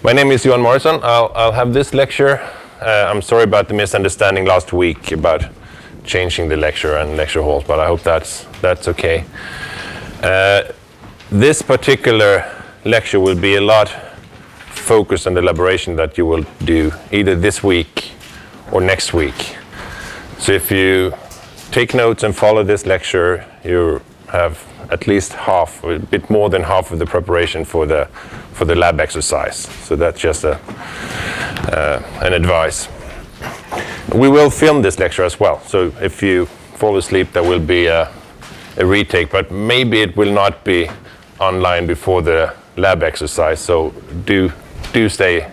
My name is Johan Morrison. I'll have this lecture. I'm sorry about the misunderstanding last week about changing the lecture and lecture halls, but I hope that's okay. This particular lecture will be a lot focused on the elaboration that you will do either this week or next week. So if you take notes and follow this lecture, you have at least half, or a bit more than half of the preparation for the lab exercise. So that's just an advice. We will film this lecture as well. So if you fall asleep, there will be a retake, but maybe it will not be online before the lab exercise. So do stay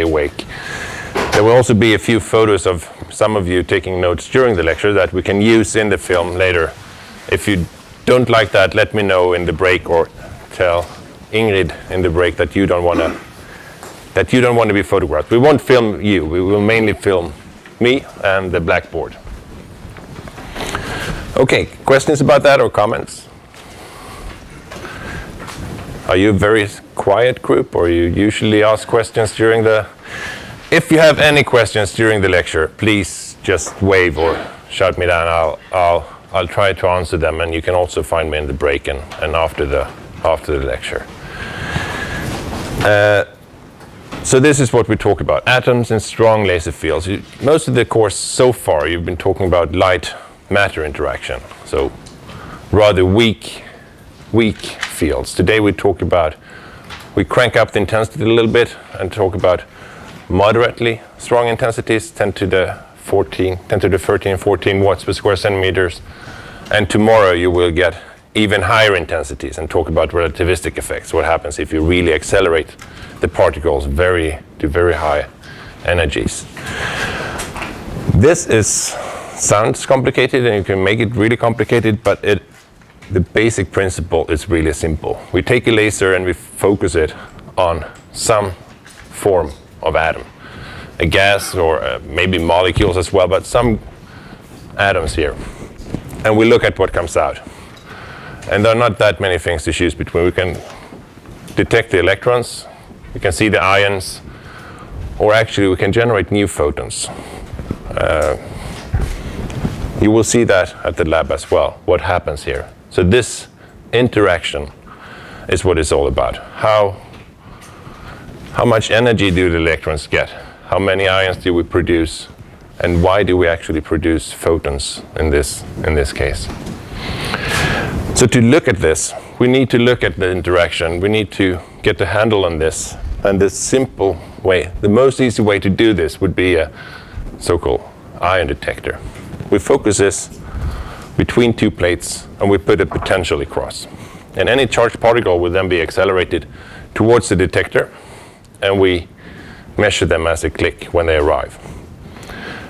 awake. There will also be a few photos of some of you taking notes during the lecture that we can use in the film later. If you don't like that, let me know in the break, or tell Ingrid in the break that you don't want to be photographed. We won't film you. We will mainly film me and the blackboard. Okay, questions about that or comments? Are you a very quiet group, or you usually ask questions during the... If you have any questions during the lecture, please just wave or shout me down. I'll try to answer them, and you can also find me in the break and after the lecture. So this is what we talk about: atoms and strong laser fields. Most of the course so far you've been talking about light-matter interaction, so rather weak fields. Today we crank up the intensity a little bit and talk about moderately strong intensities, 10 to the 13, 14 watts per square centimeters. And tomorrow you will get even higher intensities and talk about relativistic effects. What happens if you really accelerate the particles to very high energies. This sounds complicated, and you can make it really complicated, but the basic principle is really simple. We take a laser and we focus it on some form of atom, a gas, or maybe molecules as well, but some atoms here. And we look at what comes out. And there are not that many things to choose between. We can detect the electrons, we can see the ions, or actually we can generate new photons. You will see that at the lab as well, what happens here. So this interaction is what it's all about. How much energy do the electrons get? How many ions do we produce? And why do we actually produce photons in this case? So to look at this, we need to look at the interaction. We need to get a handle on this. And the simple way, the most easy way to do this would be a so-called ion detector. We focus this between two plates, and we put a potential across. And any charged particle will then be accelerated towards the detector, and we measure them as they click when they arrive.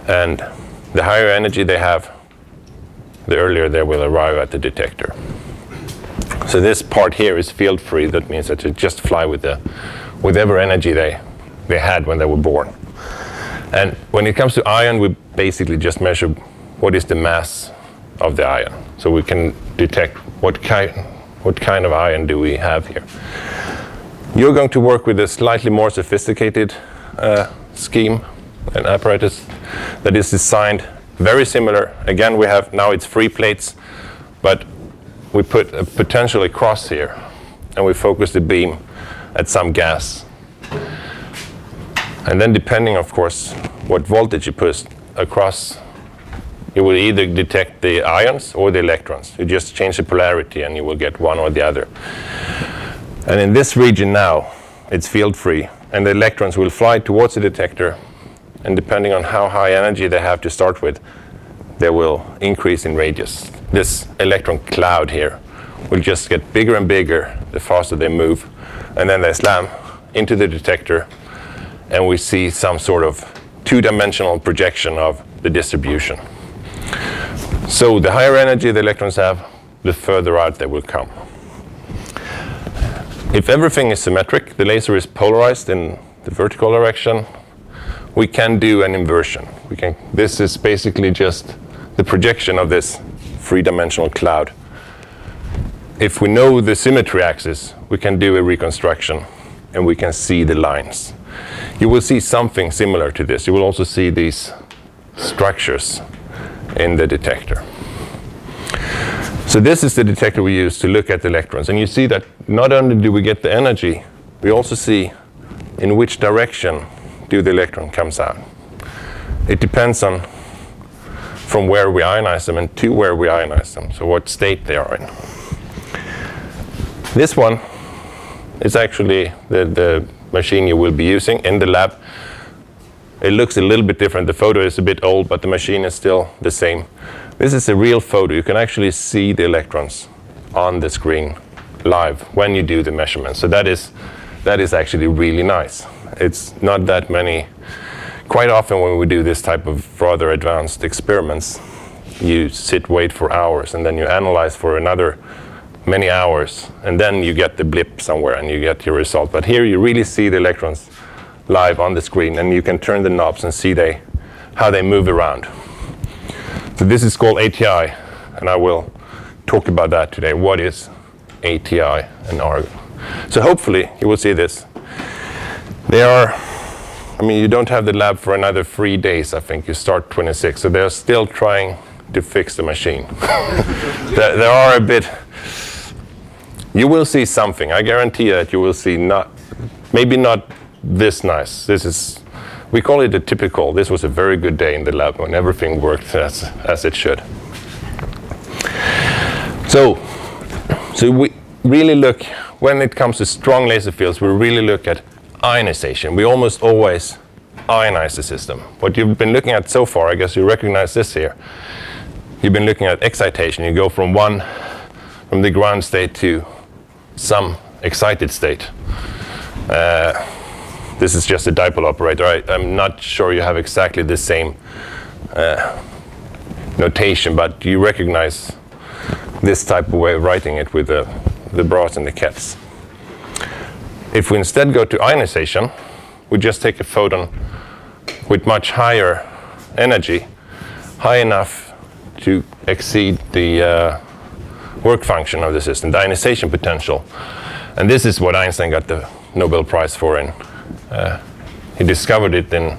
And the higher energy they have, the earlier they will arrive at the detector. So this part here is field free. That means that they just fly with whatever energy they had when they were born. And when it comes to ion, we basically just measure what is the mass of the ion. So we can detect what kind of ion do we have here. You're going to work with a slightly more sophisticated scheme, an apparatus that is designed very similar. Again, we have now it's free plates, but we put a potential across here, and we focus the beam at some gas. And then depending, of course, what voltage you put across, you will either detect the ions or the electrons. You just change the polarity and you will get one or the other. And in this region now, it's field free, and the electrons will fly towards the detector, and depending on how high energy they have to start with, they will increase in radius. This electron cloud here will just get bigger and bigger the faster they move, and then they slam into the detector, and we see some sort of two-dimensional projection of the distribution. So the higher energy the electrons have, the further out they will come. If everything is symmetric, the laser is polarized in the vertical direction, we can do an inversion. This is basically just the projection of this three-dimensional cloud. If we know the symmetry axis, we can do a reconstruction and we can see the lines. You will see something similar to this. You will also see these structures in the detector. So this is the detector we use to look at the electrons. And you see that not only do we get the energy, we also see in which direction do the electron comes out. It depends on from where we ionize them and to where we ionize them, so what state they are in. This one is actually the machine you will be using in the lab. It looks a little bit different. The photo is a bit old, but the machine is still the same. This is a real photo. You can actually see the electrons on the screen live when you do the measurement. So that is actually really nice. It's not that many. Quite often when we do this type of rather advanced experiments, you wait for hours, and then you analyze for another many hours, and then you get the blip somewhere and you get your result. But here you really see the electrons live on the screen, and you can turn the knobs and see how they move around. So this is called ATI, and I will talk about that today. What is ATI and argon? So hopefully you will see this. You don't have the lab for another 3 days, I think. You start 26, so they're still trying to fix the machine. There are a bit. You will see something. I guarantee that you will see maybe not this nice. We call it a typical. This was a very good day in the lab when everything worked as it should. So we really look, when it comes to strong laser fields, we really look at ionization. We almost always ionize the system. What you've been looking at so far, I guess you recognize this here. You've been looking at excitation. You go from the ground state to some excited state. This is just a dipole operator. I'm not sure you have exactly the same notation, but you recognize this type of way of writing it with the bras and the kets. If we instead go to ionization, we just take a photon with much higher energy, high enough to exceed the work function of the system, the ionization potential. And this is what Einstein got the Nobel Prize for. He discovered it in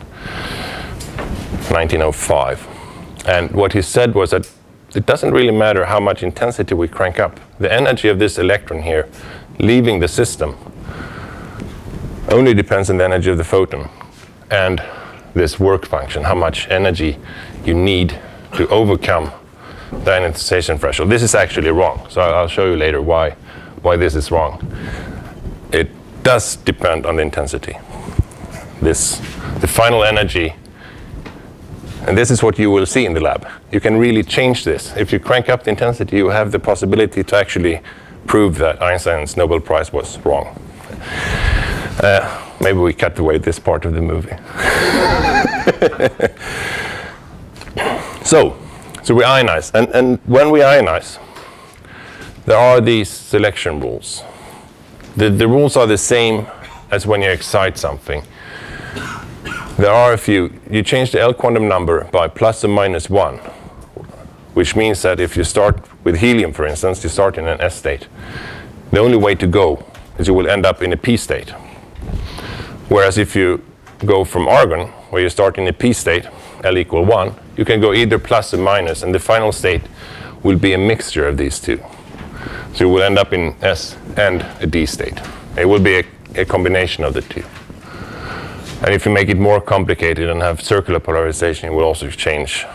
1905. And what he said was that it doesn't really matter how much intensity we crank up. The energy of this electron here leaving the system only depends on the energy of the photon and this work function, how much energy you need to overcome the ionization threshold. This is actually wrong, so I'll show you later why this is wrong. It does depend on the intensity. The final energy, and this is what you will see in the lab. You can really change this. If you crank up the intensity, you have the possibility to actually prove that Einstein's Nobel Prize was wrong. Maybe we cut away this part of the movie. So we ionize, and when we ionize, there are these selection rules. The rules are the same as when you excite something. There are a few. You change the L quantum number by plus or minus 1, which means that if you start with helium, for instance, you start in an S state. The only way to go is you will end up in a P state. Whereas if you go from argon, where you start in a P state, L equal 1, you can go either plus or minus, and the final state will be a mixture of these two. So you will end up in S and a D state. It will be a combination of the two. And if you make it more complicated and have circular polarization, you will also change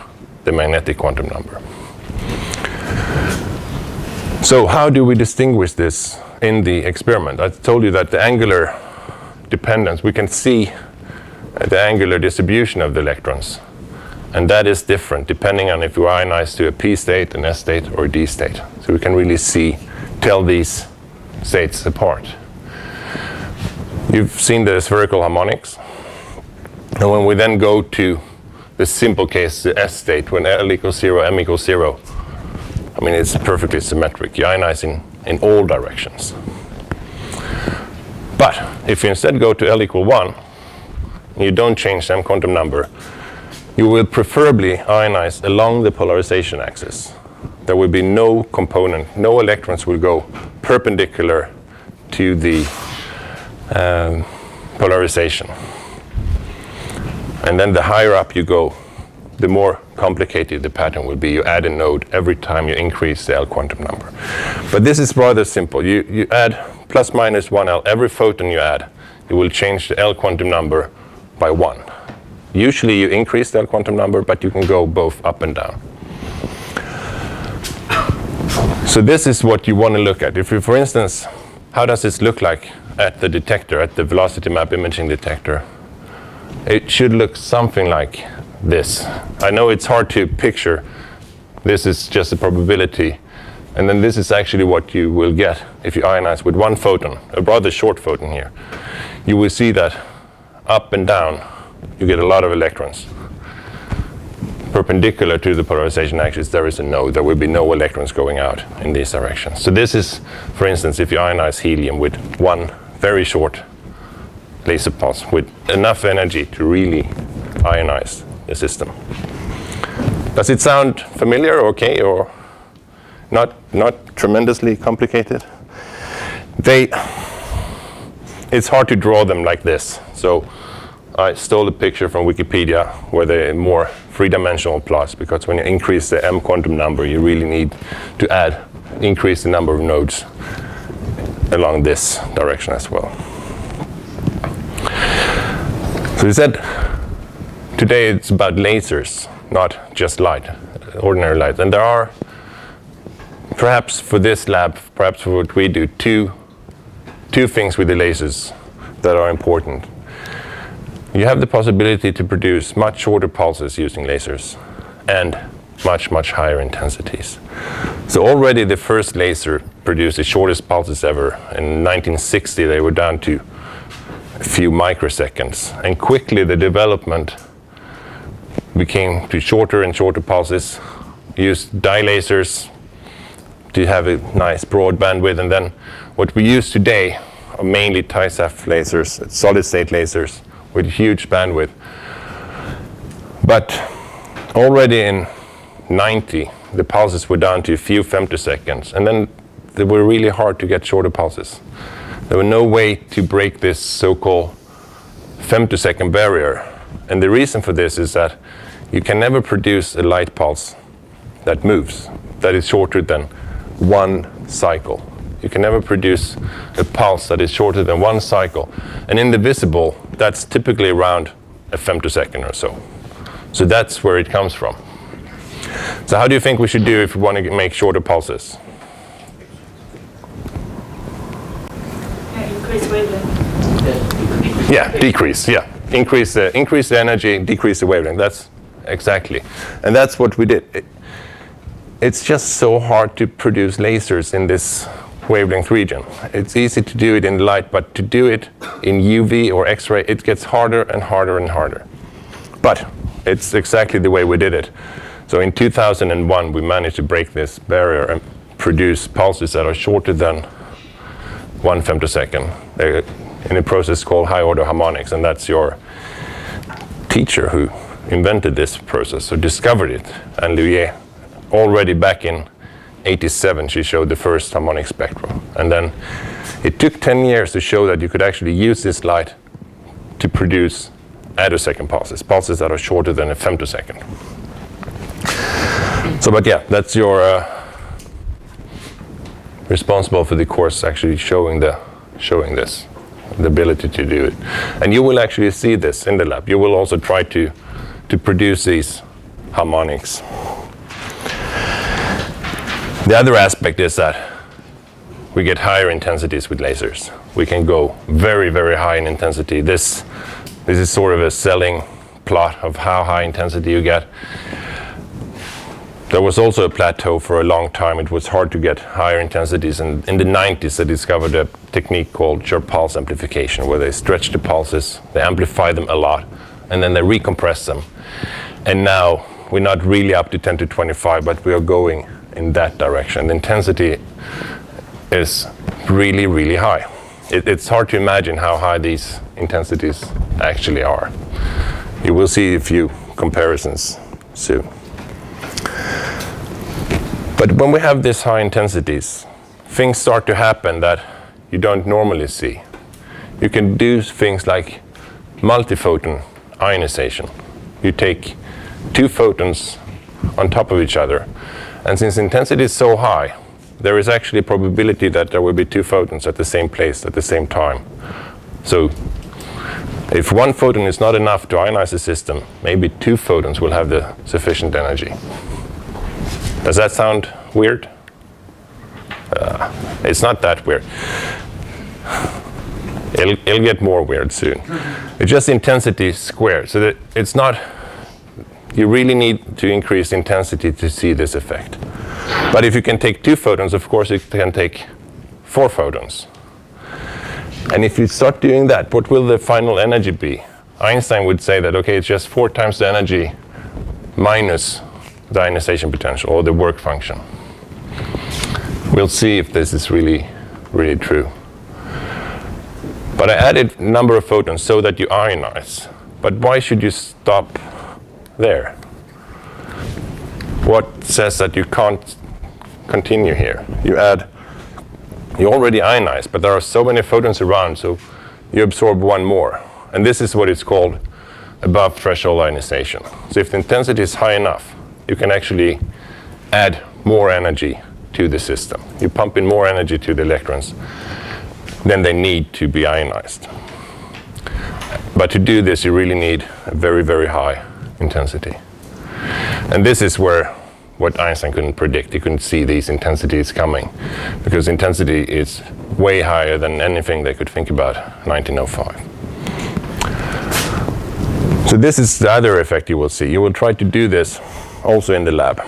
the magnetic quantum number. So how do we distinguish this in the experiment? I told you that the angular dependence, we can see the angular distribution of the electrons. And that is different depending on if you ionize to a P state, an S state, or a D state. So we can really tell these states apart. You've seen the spherical harmonics. And when we then go to the simple case, the S state, when L equals 0, M equals 0, it's perfectly symmetric. You ionize in all directions. But if you instead go to L equal 1, and you don't change the M quantum number, you will preferably ionize along the polarization axis. There will be no component, no electrons will go perpendicular to the polarization. And then the higher up you go, the more complicated the pattern will be. You add a node every time you increase the L quantum number. But this is rather simple. You add plus minus 1L. Every photon you add, you will change the L quantum number by 1. Usually you increase the L quantum number, but you can go both up and down. So this is what you want to look at. If you, for instance, how does this look like at the detector, at the velocity map imaging detector? It should look something like this. I know it's hard to picture. This is just a probability. And then this is actually what you will get if you ionize with one photon, a rather short photon here. You will see that up and down, you get a lot of electrons. Perpendicular to the polarization axis, there is a node. There will be no electrons going out in these directions. So this is, for instance, if you ionize helium with one very short laser pulse with enough energy to really ionize the system. Does it sound familiar, okay, or not tremendously complicated? It's hard to draw them like this. So I stole a picture from Wikipedia where they're more three-dimensional plots, because when you increase the M quantum number, you really need to increase the number of nodes along this direction as well. So we said today it's about lasers, not just light, ordinary light. And there are, perhaps for this lab, perhaps for what we do, two things with the lasers that are important. You have the possibility to produce much shorter pulses using lasers and much, much higher intensities. So already the first laser produced the shortest pulses ever. In 1960, they were down to a few microseconds. And quickly the development became to shorter and shorter pulses, used dye lasers to have a nice broad bandwidth. And then what we use today are mainly TISAF lasers, solid-state lasers, with huge bandwidth. But already in 90, the pulses were down to a few femtoseconds, and then they were really hard to get shorter pulses. There was no way to break this so-called femtosecond barrier. And the reason for this is that you can never produce a light pulse that moves, that is shorter than one cycle. You can never produce a pulse that is shorter than one cycle. And in the visible, that's typically around a femtosecond or so. So that's where it comes from. So how do you think we should do if we want to make shorter pulses? Increase wavelength. Yeah, decrease, yeah. Increase the energy, decrease the wavelength. That's exactly. And that's what we did. It's just so hard to produce lasers in this wavelength region. It's easy to do it in light, but to do it in UV or X-ray, it gets harder and harder and harder. But it's exactly the way we did it. So in 2001, we managed to break this barrier and produce pulses that are shorter than 1 femtosecond in a process called high-order harmonics, and that's your teacher who invented this process, or discovered it, Anne Louier. Already back in 87, she showed the first harmonic spectrum. And then it took 10 years to show that you could actually use this light to produce attosecond pulses, pulses that are shorter than a femtosecond. So, but yeah, that's your responsible for the course actually showing this, the ability to do it. And you will actually see this in the lab. You will also try to produce these harmonics. The other aspect is that we get higher intensities with lasers. We can go very, very high in intensity. This is sort of a selling plot of how high intensity you get. There was also a plateau for a long time. It was hard to get higher intensities. And in the 90s, they discovered a technique called short pulse amplification, where they stretch the pulses, they amplify them a lot, and then they recompress them. And now we're not really up to 10 to 25, but we are going in that direction. The intensity is really, really high. It's hard to imagine how high these intensities actually are. You will see a few comparisons soon. But when we have these high intensities, things start to happen that you don't normally see. you can do things like multiphoton ionization. You take two photons on top of each other, and since intensity is so high, there is actually a probability that there will be two photons at the same place at the same time. So if one photon is not enough to ionize the system, maybe two photons will have the sufficient energy. Does that sound weird? It's not that weird. It'll get more weird soon. It's just intensity squared. So that it's not, you really need to increase intensity to see this effect. But if you can take two photons, of course you can take four photons. And if you start doing that, what will the final energy be? Einstein would say that, okay, it's just 4 times the energy minus the ionization potential, or the work function. We'll see if this is really true. But I added a number of photons so that you ionize. But why should you stop there? What says that you can't continue here? You already ionize, but there are so many photons around, so you absorb one more. And this is what it's called above threshold ionization. So if the intensity is high enough, you can actually add more energy to the system. You pump in more energy to the electrons than they need to be ionized. But to do this, you really need a very high intensity. And this is what Einstein couldn't predict. He couldn't see these intensities coming, because intensity is way higher than anything they could think about in 1905. So this is the other effect you will see. You will try to do this also in the lab.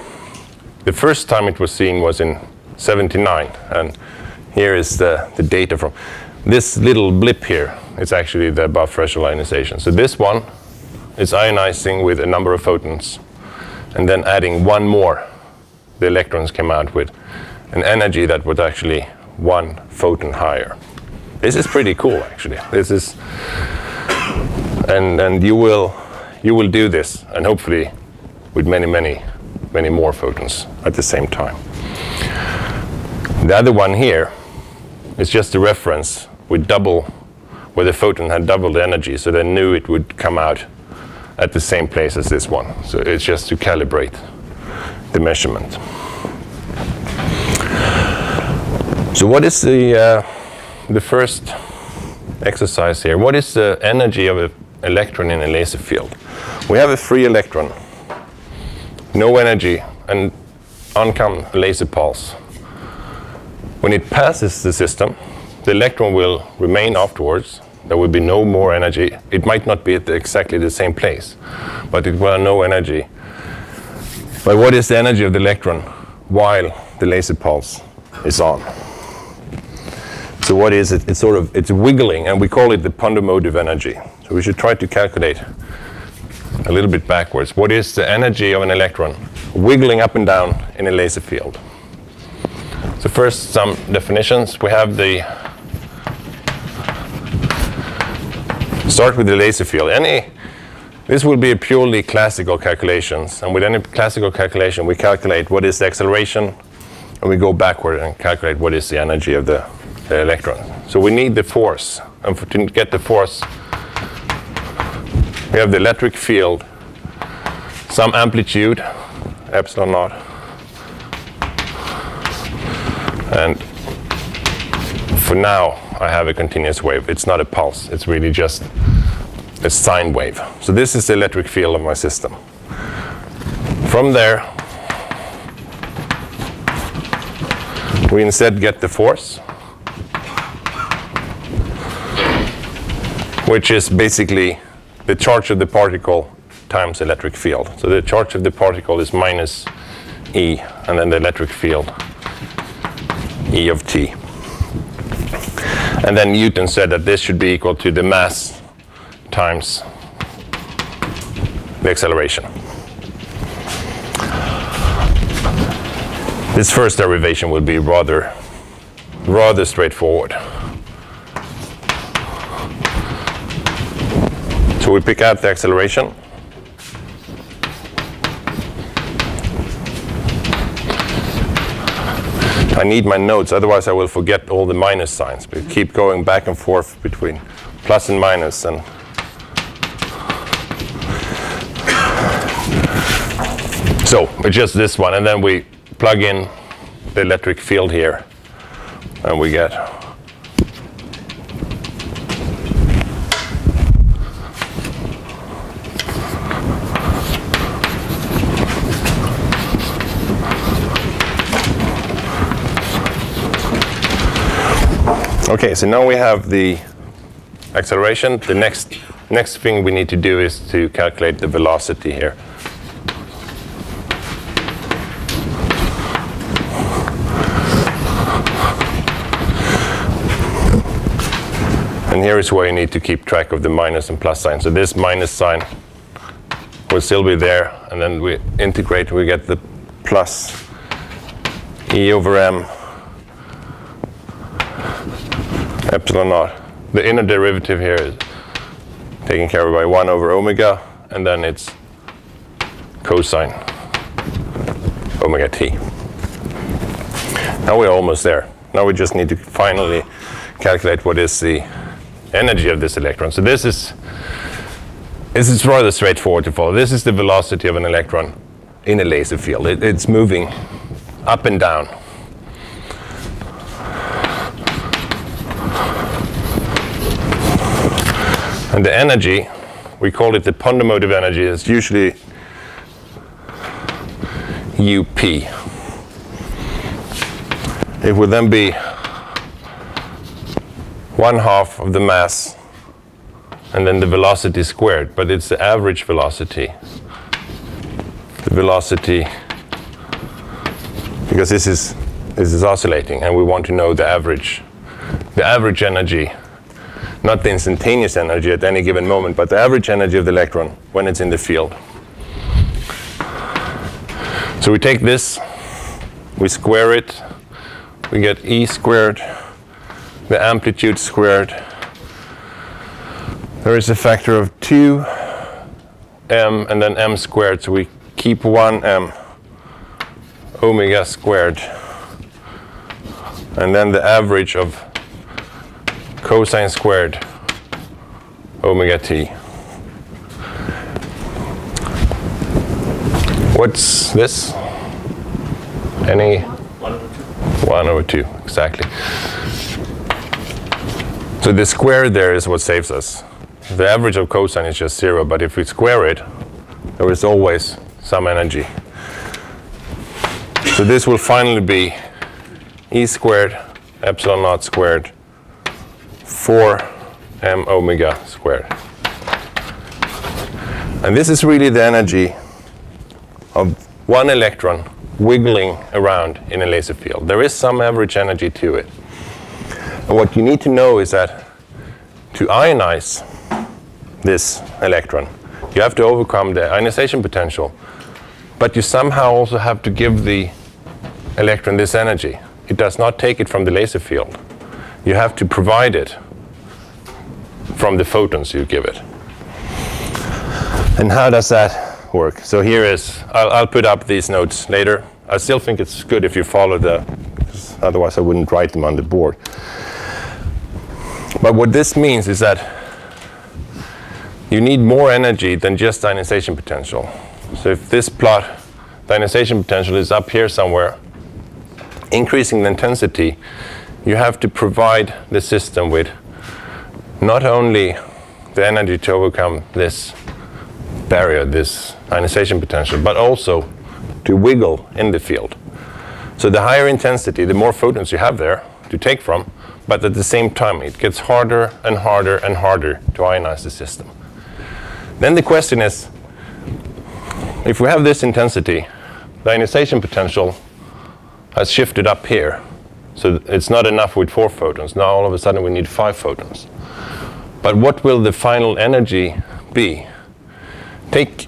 The first time it was seen was in '79, and here is the data from this little blip here. It's actually the above threshold ionization. So this one is ionizing with a number of photons, and then adding one more, the electrons came out with an energy that was actually 1 photon higher. This is pretty cool, actually. This is, and you will do this, and hopefully with many more photons at the same time. The other one here is just a reference with double, where the photon had double the energy, so they knew it would come out at the same place as this one. So it's just to calibrate the measurement. So what is the first exercise here? What is the energy of an electron in a laser field? We have a free electron, no energy, and on comes a laser pulse. When it passes the system, the electron will remain afterwards. There will be no more energy. It might not be at exactly the same place, but it will have no energy. But what is the energy of the electron while the laser pulse is on? So what is it? It's wiggling, and we call it the pondomotive energy. So we should try to calculate a little bit backwards. What is the energy of an electron wiggling up and down in a laser field? So first, some definitions. We have start with the laser field. This will be a purely classical calculations, and with any classical calculation, we calculate what is the acceleration, and we go backward and calculate what is the energy of the electron. So we need the force, and to get the force, we have the electric field, some amplitude, epsilon naught, and for now I have a continuous wave. It's not a pulse, it's really just a sine wave. So this is the electric field of my system. From there, we instead get the force, which is basically the charge of the particle times electric field. So the charge of the particle is minus E, and then the electric field, E of t. And then Newton said that this should be equal to the mass times the acceleration. This first derivation will be rather straightforward. So we pick out the acceleration. I need my notes, otherwise I will forget all the minus signs. We keep going back and forth between plus and minus. And so it's just this one, and then we plug in the electric field here, and we get okay, so now we have the acceleration. The next thing we need to do is to calculate the velocity here. And here is where you need to keep track of the minus and plus sign. So this minus sign will still be there, and then we integrate, we get the plus E over m epsilon naught. The inner derivative here is taken care of by 1 over omega, and then it's cosine omega t. Now we're almost there. Now we just need to finally calculate what is the energy of this electron. So this is rather straightforward to follow. This is the velocity of an electron in a laser field. It's moving up and down. And the energy, we call it the pondermotive energy, is usually UP. It would then be 1/2 of the mass, and then the velocity squared, but it's the average velocity. The velocity, because this is oscillating, and we want to know the average energy, not the instantaneous energy at any given moment, but the average energy of the electron when it's in the field. So we take this, we square it, we get E squared, the amplitude squared. There is a factor of 2m and then m squared, so we keep 1m omega squared, and then the average of cosine squared omega t. What's this? Any? 1 over 2, exactly. So the square there is what saves us. The average of cosine is just 0, but if we square it, there is always some energy. So this will finally be E squared epsilon naught squared 4m omega squared. And this is really the energy of one electron wiggling around in a laser field. There is some average energy to it. And what you need to know is that to ionize this electron, you have to overcome the ionization potential, but you somehow also have to give the electron this energy. It does not take it from the laser field. You have to provide it from the photons you give it. And how does that work? So here is, I'll put up these notes later. I still think it's good if you follow because otherwise I wouldn't write them on the board. But what this means is that you need more energy than just ionization potential. So if this plot, the ionization potential is up here somewhere, increasing the intensity, you have to provide the system with not only the energy to overcome this barrier, this ionization potential, but also to wiggle in the field. So the higher intensity, the more photons you have there to take from, but at the same time it gets harder and harder and harder to ionize the system. Then the question is, if we have this intensity, the ionization potential has shifted up here. So it's not enough with 4 photons. Now all of a sudden we need 5 photons. But what will the final energy be? Take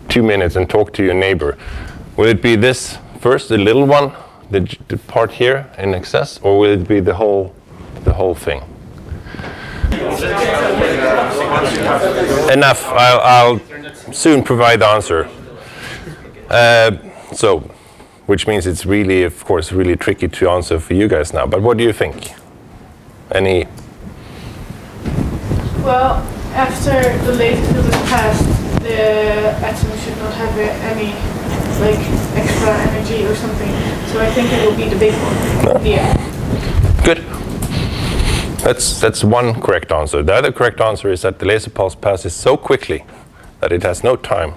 2 minutes and talk to your neighbor. Will it be this first, the little one, the part here in excess, or will it be the whole thing? Enough. I'll soon provide the answer. So which means it's really, of course, really tricky to answer for you guys now. But what do you think? Any? Well, after the laser field is passed, the atom should not have any like extra energy or something. So I think it will be the big one. No. Yeah. Good. That's one correct answer. The other correct answer is that the laser pulse passes so quickly that it has no time.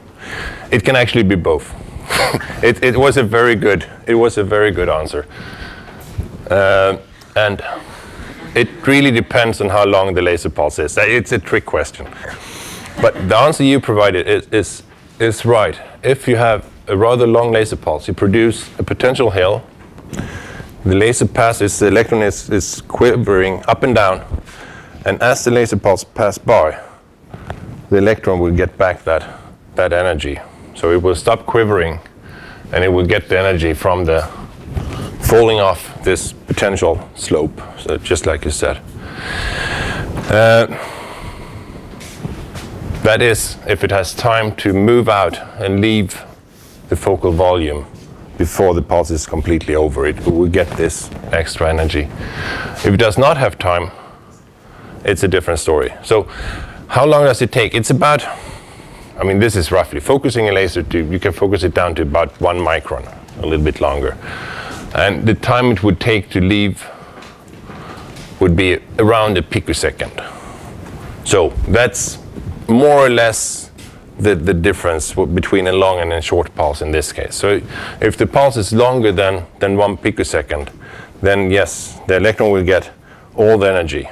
It can actually be both. it was a very good answer, and it really depends on how long the laser pulse is. It's a trick question, but the answer you provided is right. If you have a rather long laser pulse, you produce a potential hill. The laser passes, the electron is quivering up and down, and as the laser pulse passes by, the electron will get back that energy. So it will stop quivering, and it will get the energy from the falling off this potential slope, so just like you said. That is, if it has time to move out and leave the focal volume before the pulse is completely over, it will get this extra energy. If it does not have time, it's a different story. So how long does it take? It's about, I mean, this is roughly, focusing a laser tube, you can focus it down to about 1 micron, a little bit longer. And the time it would take to leave would be around a picosecond. So that's more or less the difference between a long and a short pulse in this case. So if the pulse is longer than 1 picosecond, then yes, the electron will get all the energy.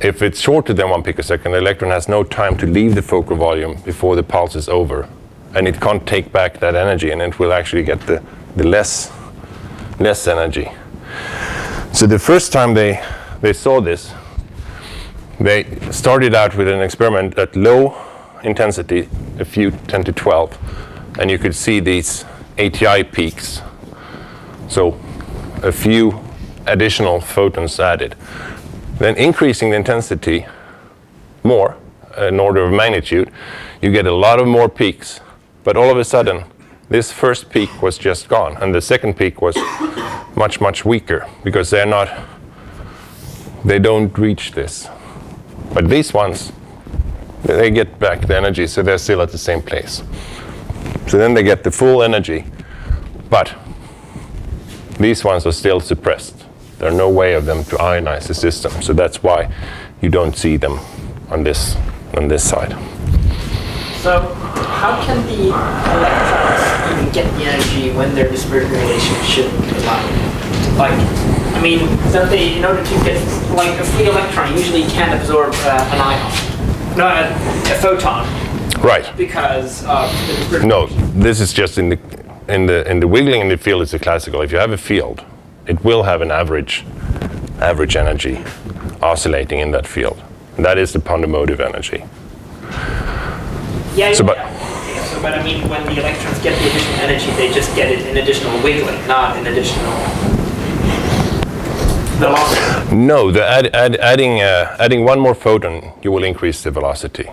If it's shorter than 1 picosecond, the electron has no time to leave the focal volume before the pulse is over, and it can't take back that energy, and it will actually get the less energy. So the first time they saw this, they started out with an experiment at low intensity, a few 10 to 12, and you could see these ATI peaks. So a few additional photons added. Then increasing the intensity more, an order of magnitude, you get a lot of more peaks. But all of a sudden, this first peak was just gone, and the second peak was much, much weaker, because they don't reach this. But these ones, they get back the energy, so they're still at the same place. So then they get the full energy, but these ones are still suppressed. There's no way of them to ionize the system, so that's why you don't see them on this side. So how can the electrons even get the energy when their dispersion relation shouldn't allow? Like, I mean, don't they, in order to get, like, a free electron usually can't absorb an ion, no, a photon. Right. Because of the dispersion. No, this is just in the wiggling in the field. It's a classical. If you have a field, it will have an average energy oscillating in that field. And that is the Pondemotive energy. Yeah, so, but I mean, when the electrons get the additional energy, they just get it in additional wiggling, not in additional velocity. No, adding one more photon, you will increase the velocity.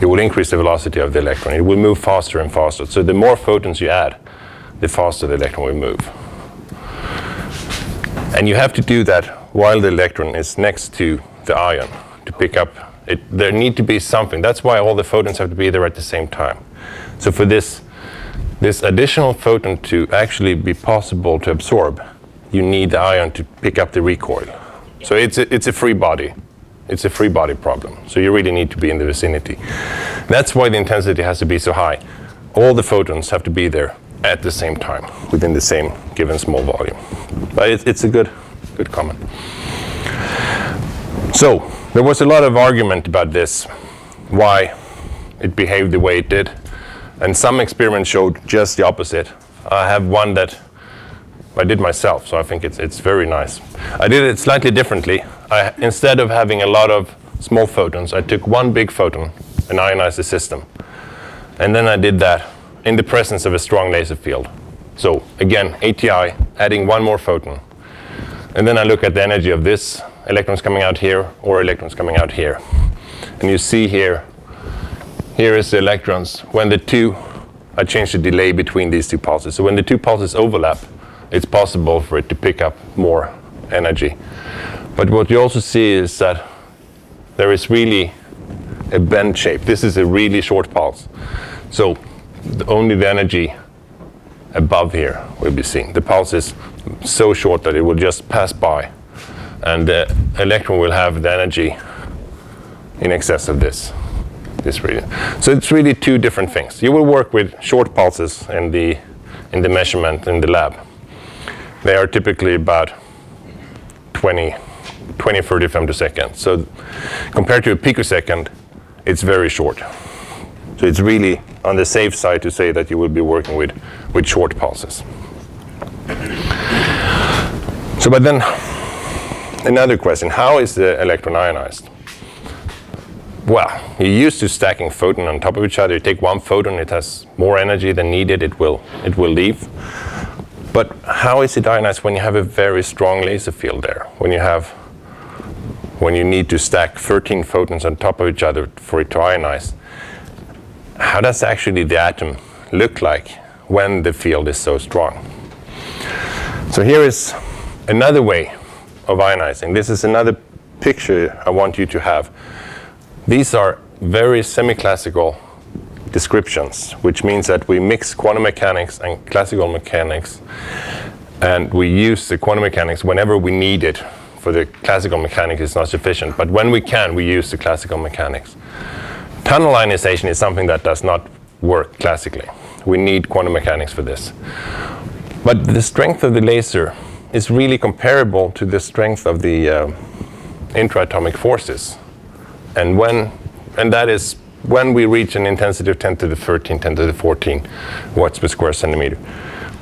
You will increase the velocity of the electron. It will move faster and faster. So the more photons you add, the faster the electron will move. And you have to do that while the electron is next to the ion to pick up. There need to be something. That's why all the photons have to be there at the same time. So for this additional photon to actually be possible to absorb, you need the ion to pick up the recoil. So it's a free body. It's a free body problem. So you really need to be in the vicinity. That's why the intensity has to be so high. All the photons have to be there at the same time within the same given small volume. But it's a good comment. So there was a lot of argument about this, why it behaved the way it did, and some experiments showed just the opposite. I have one that I did myself, so I think it's very nice. I did it slightly differently. Instead of having a lot of small photons, I took one big photon and ionized the system. And then I did that in the presence of a strong laser field. So again, ATI, adding one more photon. And then I look at the energy of this, electrons coming out here or electrons coming out here. And you see here is the electrons when the two I change the delay between these two pulses. So when the two pulses overlap, it's possible for it to pick up more energy. But what you also see is that there is really a bend shape. This is a really short pulse. So only the energy above here will be seen. The pulse is so short that it will just pass by, and the electron will have the energy in excess of this region. So it's really two different things. You will work with short pulses in the measurement in the lab. They are typically about 20, 30 femtoseconds. So compared to a picosecond, it's very short. So it's really on the safe side to say that you will be working with short pulses. So, but then another question, how is the electron ionized? Well, you're used to stacking photons on top of each other. You take one photon, it has more energy than needed, it will leave. But how is it ionized when you have a very strong laser field there? When you need to stack 13 photons on top of each other for it to ionize? How does actually the atom look like when the field is so strong? So here is another way of ionizing. This is another picture I want you to have. These are very semi-classical descriptions, which means that we mix quantum mechanics and classical mechanics, and we use the quantum mechanics whenever we need it, for the classical mechanics is not sufficient, but when we can, we use the classical mechanics. Tunnel ionization is something that does not work classically. We need quantum mechanics for this. But the strength of the laser is really comparable to the strength of the intraatomic forces. And that is when we reach an intensity of 10 to the 13, 10 to the 14 watts per square centimeter,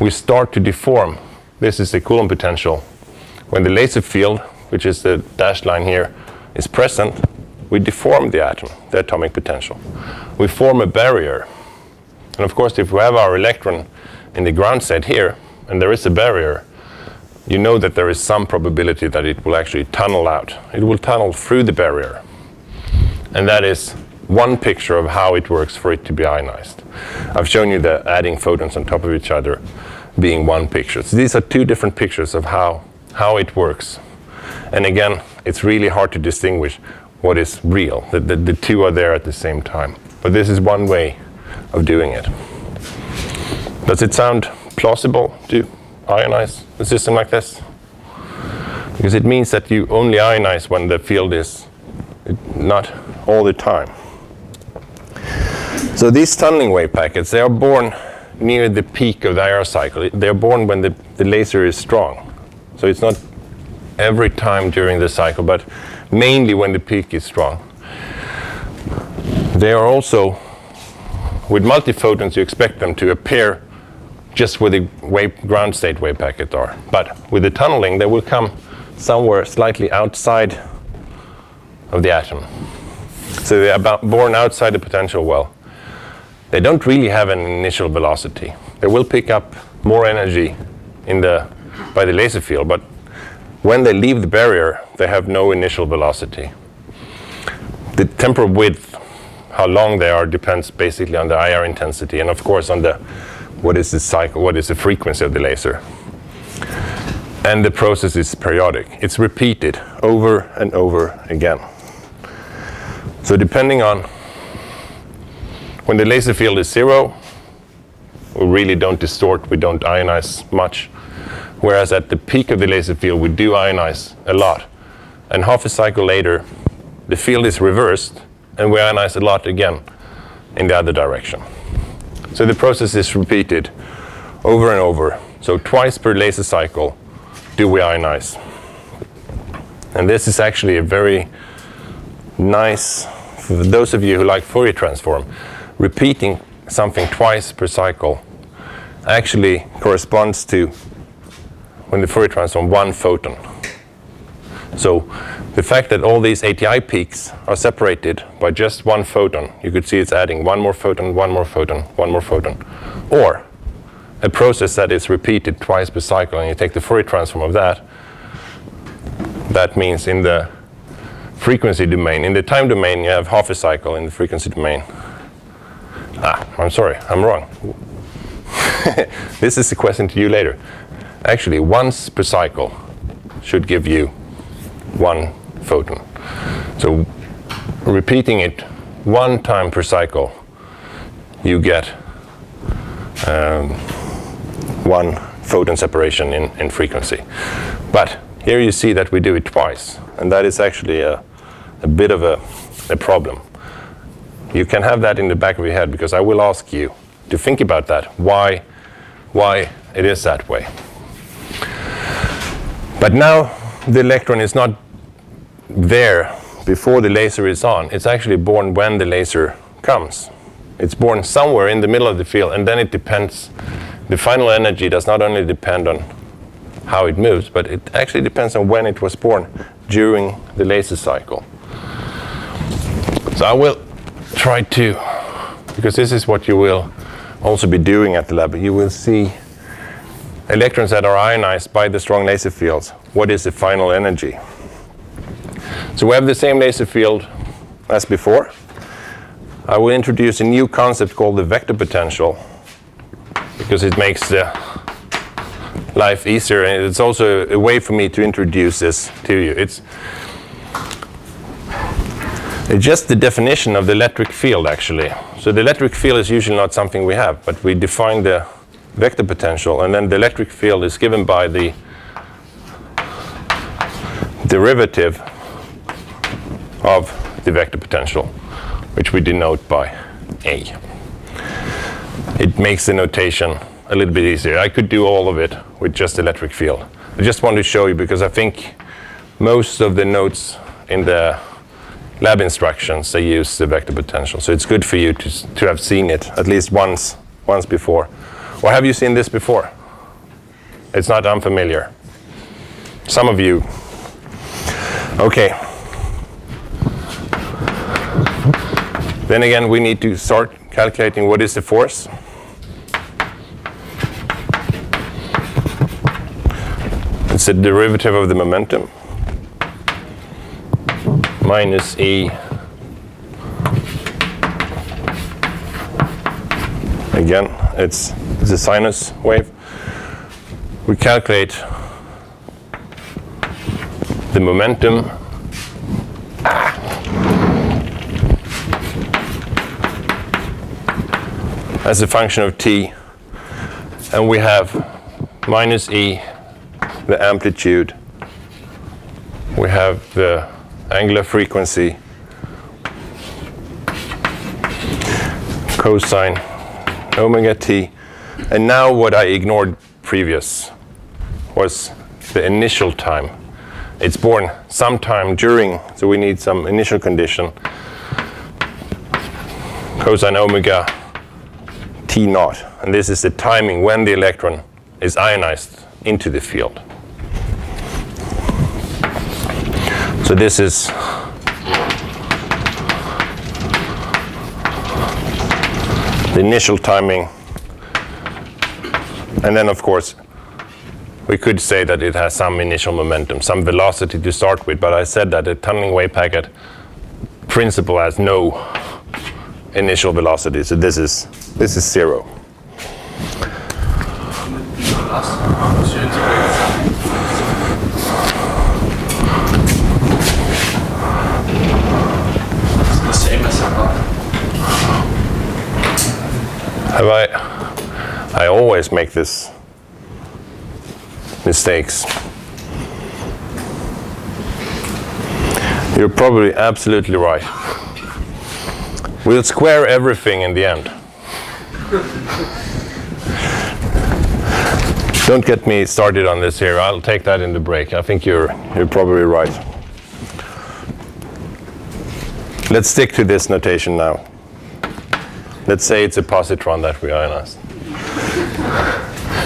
we start to deform. This is the Coulomb potential. When the laser field, which is the dashed line here, is present, we deform the atom, the atomic potential. We form a barrier. And of course, if we have our electron in the ground state here, and there is a barrier, you know that there is some probability that it will actually tunnel out. It will tunnel through the barrier. And that is one picture of how it works for it to be ionized. I've shown you the adding photons on top of each other being one picture. So these are two different pictures of how it works. And again, it's really hard to distinguish what is real. The two are there at the same time. But this is one way of doing it. Does it sound plausible to ionize a system like this? Because it means that you only ionize when the field is not all the time. So these tunneling wave packets, they are born near the peak of the IR cycle. They are born when the laser is strong. So it's not every time during the cycle, but mainly when the peak is strong. They are also, with multiphotons, you expect them to appear just where the ground state wave packets are. But with the tunneling, they will come somewhere slightly outside of the atom. So they are born outside the potential well. They don't really have an initial velocity. They will pick up more energy by the laser field, but when they leave the barrier, they have no initial velocity. The temporal width, how long they are, depends basically on the IR intensity, and of course on what is the frequency of the laser. And the process is periodic. It's repeated over and over again. So depending on when the laser field is zero, we really don't distort, we don't ionize much. Whereas at the peak of the laser field, we do ionize a lot. And half a cycle later, the field is reversed, and we ionize a lot again in the other direction. So the process is repeated over and over. So twice per laser cycle do we ionize. And this is actually a very nice, for those of you who like Fourier transform, repeating something twice per cycle actually corresponds to, when the Fourier transform, one photon. So the fact that all these ATI peaks are separated by just one photon, you could see it's adding one more photon, one more photon, one more photon. Or a process that is repeated twice per cycle, and you take the Fourier transform of that, that means in the frequency domain, in the time domain you have half a cycle, in the frequency domain I'm sorry, I'm wrong. This is a question to you later. Actually, once per cycle should give you 1 photon. So repeating it 1 time per cycle, you get 1 photon separation in frequency. But here you see that we do it twice, and that is actually a bit of a problem. You can have that in the back of your head, because I will ask you to think about that, why it is that way. But now the electron is not there before the laser is on. It's actually born when the laser comes. It's born somewhere in the middle of the field, and then it depends. The final energy does not only depend on how it moves, but it actually depends on when it was born during the laser cycle. So I will try to, because this is what you will also be doing at the lab, you will see electrons that are ionized by the strong laser fields. What is the final energy? So we have the same laser field as before. I will introduce a new concept called the vector potential, because it makes the life easier, and it's also a way for me to introduce this to you. It's just the definition of the electric field, actually. So the electric field is usually not something we have, but we define the vector potential, and then the electric field is given by the derivative of the vector potential, which we denote by A. It makes the notation a little bit easier. I could do all of it with just electric field. I just want to show you, because I think most of the notes in the lab instructions, they use the vector potential. So it's good for you to have seen it at least once before. Or have you seen this before? It's not unfamiliar. Some of you. Okay. Then again, we need to start calculating what is the force. It's the derivative of the momentum minus E. Again, it's a sinus wave. We calculate the momentum as a function of t, and we have minus E, the amplitude, we have the angular frequency, cosine omega t, and now what I ignored previous was the initial time. It's born sometime during, so we need some initial condition, cosine omega t naught, and this is the timing when the electron is ionized into the field. So this is the initial timing, and then of course we could say that it has some initial momentum, some velocity to start with, but I said that the tunneling wave packet principle has no initial velocity, so this is zero. I always make this mistakes. You're probably absolutely right. We'll square everything in the end. Don't get me started on this here. I'll take that in the break. I think you're probably right. Let's stick to this notation now. Let's say it's a positron that we ionize.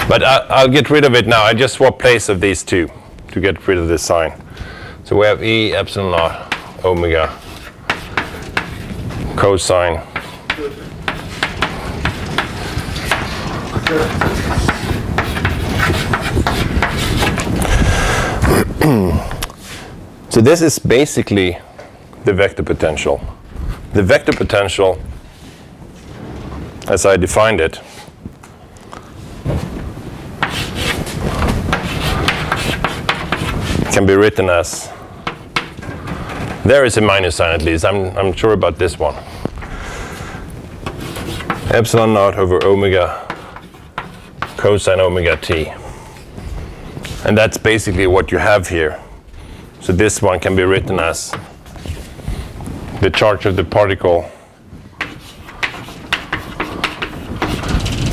But I'll get rid of it now. I just swap place of these two to get rid of this sign. So we have E epsilon naught omega cosine so this is basically the vector potential. The vector potential as I defined it, can be written as, there is a minus sign at least, I'm sure about this one. Epsilon naught over omega cosine omega t. And that's basically what you have here. So this one can be written as the charge of the particle,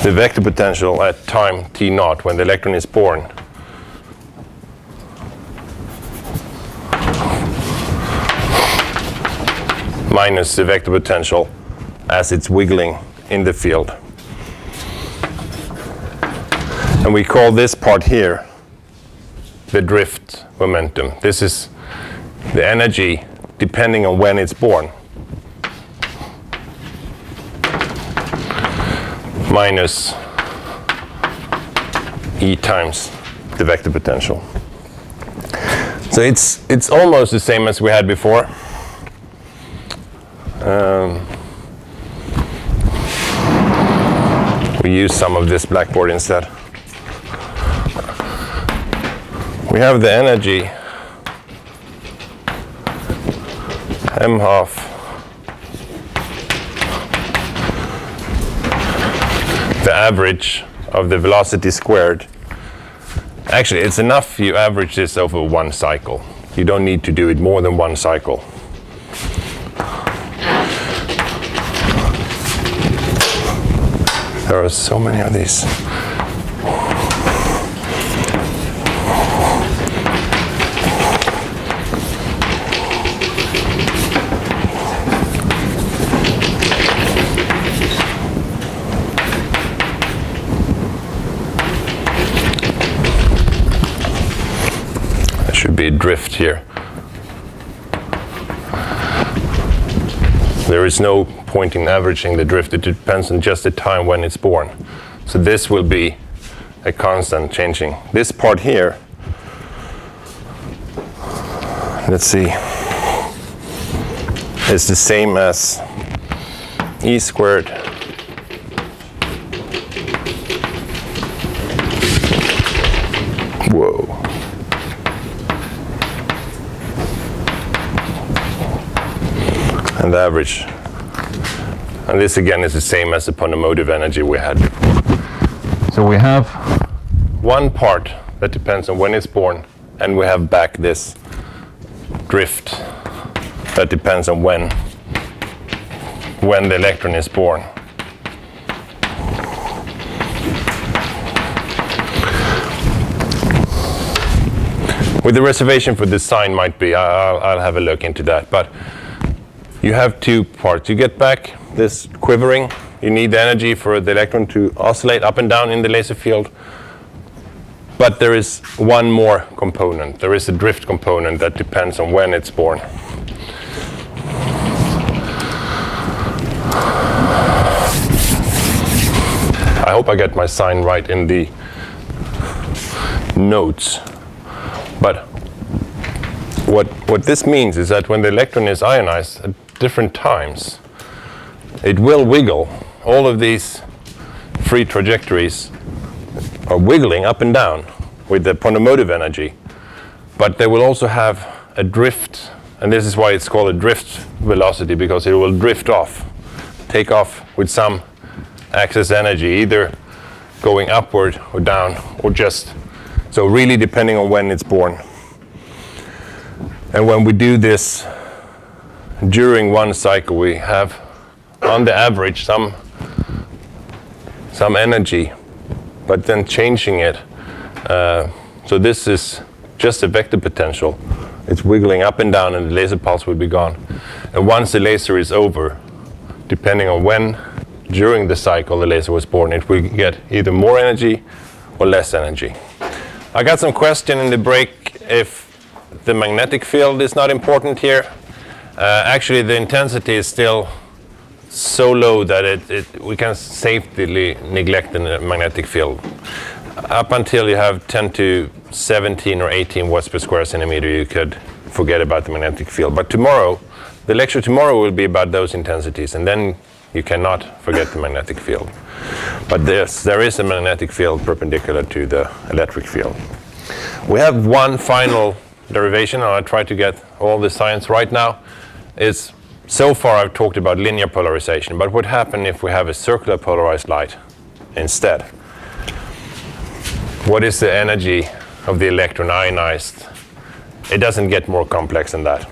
the vector potential at time t naught when the electron is born, minus the vector potential as it's wiggling in the field. And we call this part here the drift momentum. This is the energy depending on when it's born, minus E times the vector potential. So it's almost the same as we had before. We use some of this blackboard instead. We have the energy m half the average of the velocity squared. Actually, it's enough you average this over one cycle. You don't need to do it more than one cycle. There are so many of these. There should be a drift here. There is no point in averaging the drift. It depends on just the time when it's born. So this will be a constant changing. This part here, let's see, is the same as E squared whoa. And the average. And this again is the same as the Pondemotive energy we had before. So we have one part that depends on when it's born, and we have back this drift that depends on when the electron is born. With the reservation for the sign might be, I'll have a look into that. But you have two parts. You get back this quivering. You need the energy for the electron to oscillate up and down in the laser field. But there is one more component. There is a drift component that depends on when it's born. I hope I get my sign right in the notes. But what this means is that when the electron is ionized at different times, it will wiggle. All of these free trajectories are wiggling up and down with the Pondemotive energy. But they will also have a drift, and this is why it's called a drift velocity, because it will drift off, take off with some excess energy, either going upward or down, or just, so really depending on when it's born. And when we do this during one cycle, we have on the average some energy, but then changing it. So this is just a vector potential. It's wiggling up and down, and the laser pulse will be gone. And once the laser is over, depending on when during the cycle the laser was born, it will get either more energy or less energy. I got some question in the break if the magnetic field is not important here. Actually, the intensity is still so low that we can safely neglect the magnetic field. Up until you have 10 to 17 or 18 watts per square centimeter, you could forget about the magnetic field. But tomorrow, the lecture tomorrow will be about those intensities, and then You cannot forget the magnetic field. But there is a magnetic field perpendicular to the electric field. We have one final derivation, and I'll try to get all the science right now. So far I've talked about linear polarization, but what happens if we have a circular polarized light instead? What is the energy of the electron ionized? It doesn't get more complex than that.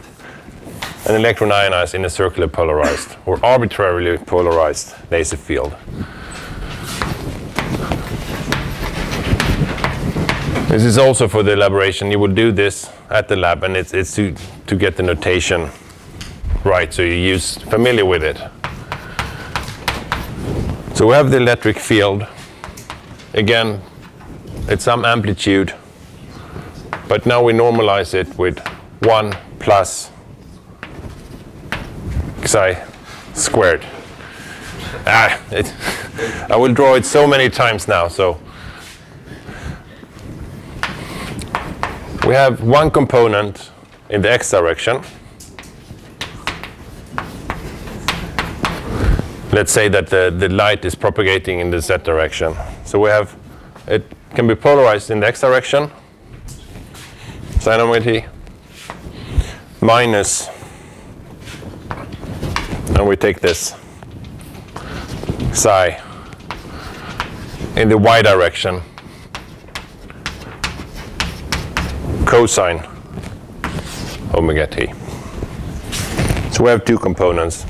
An electron ionized in a circular polarized or arbitrarily polarized laser field. This is also for the elaboration. You will do this at the lab, and it's to get the notation right, so you're familiar with it. So we have the electric field. Again, it's some amplitude, but now we normalize it with 1 plus psi squared. I will draw it so many times now. So we have one component in the x direction. Let's say that the light is propagating in the z direction. So we have, it can be polarized in the x direction, sin omega t, minus, and we take this psi in the y direction, cosine omega t. So we have two components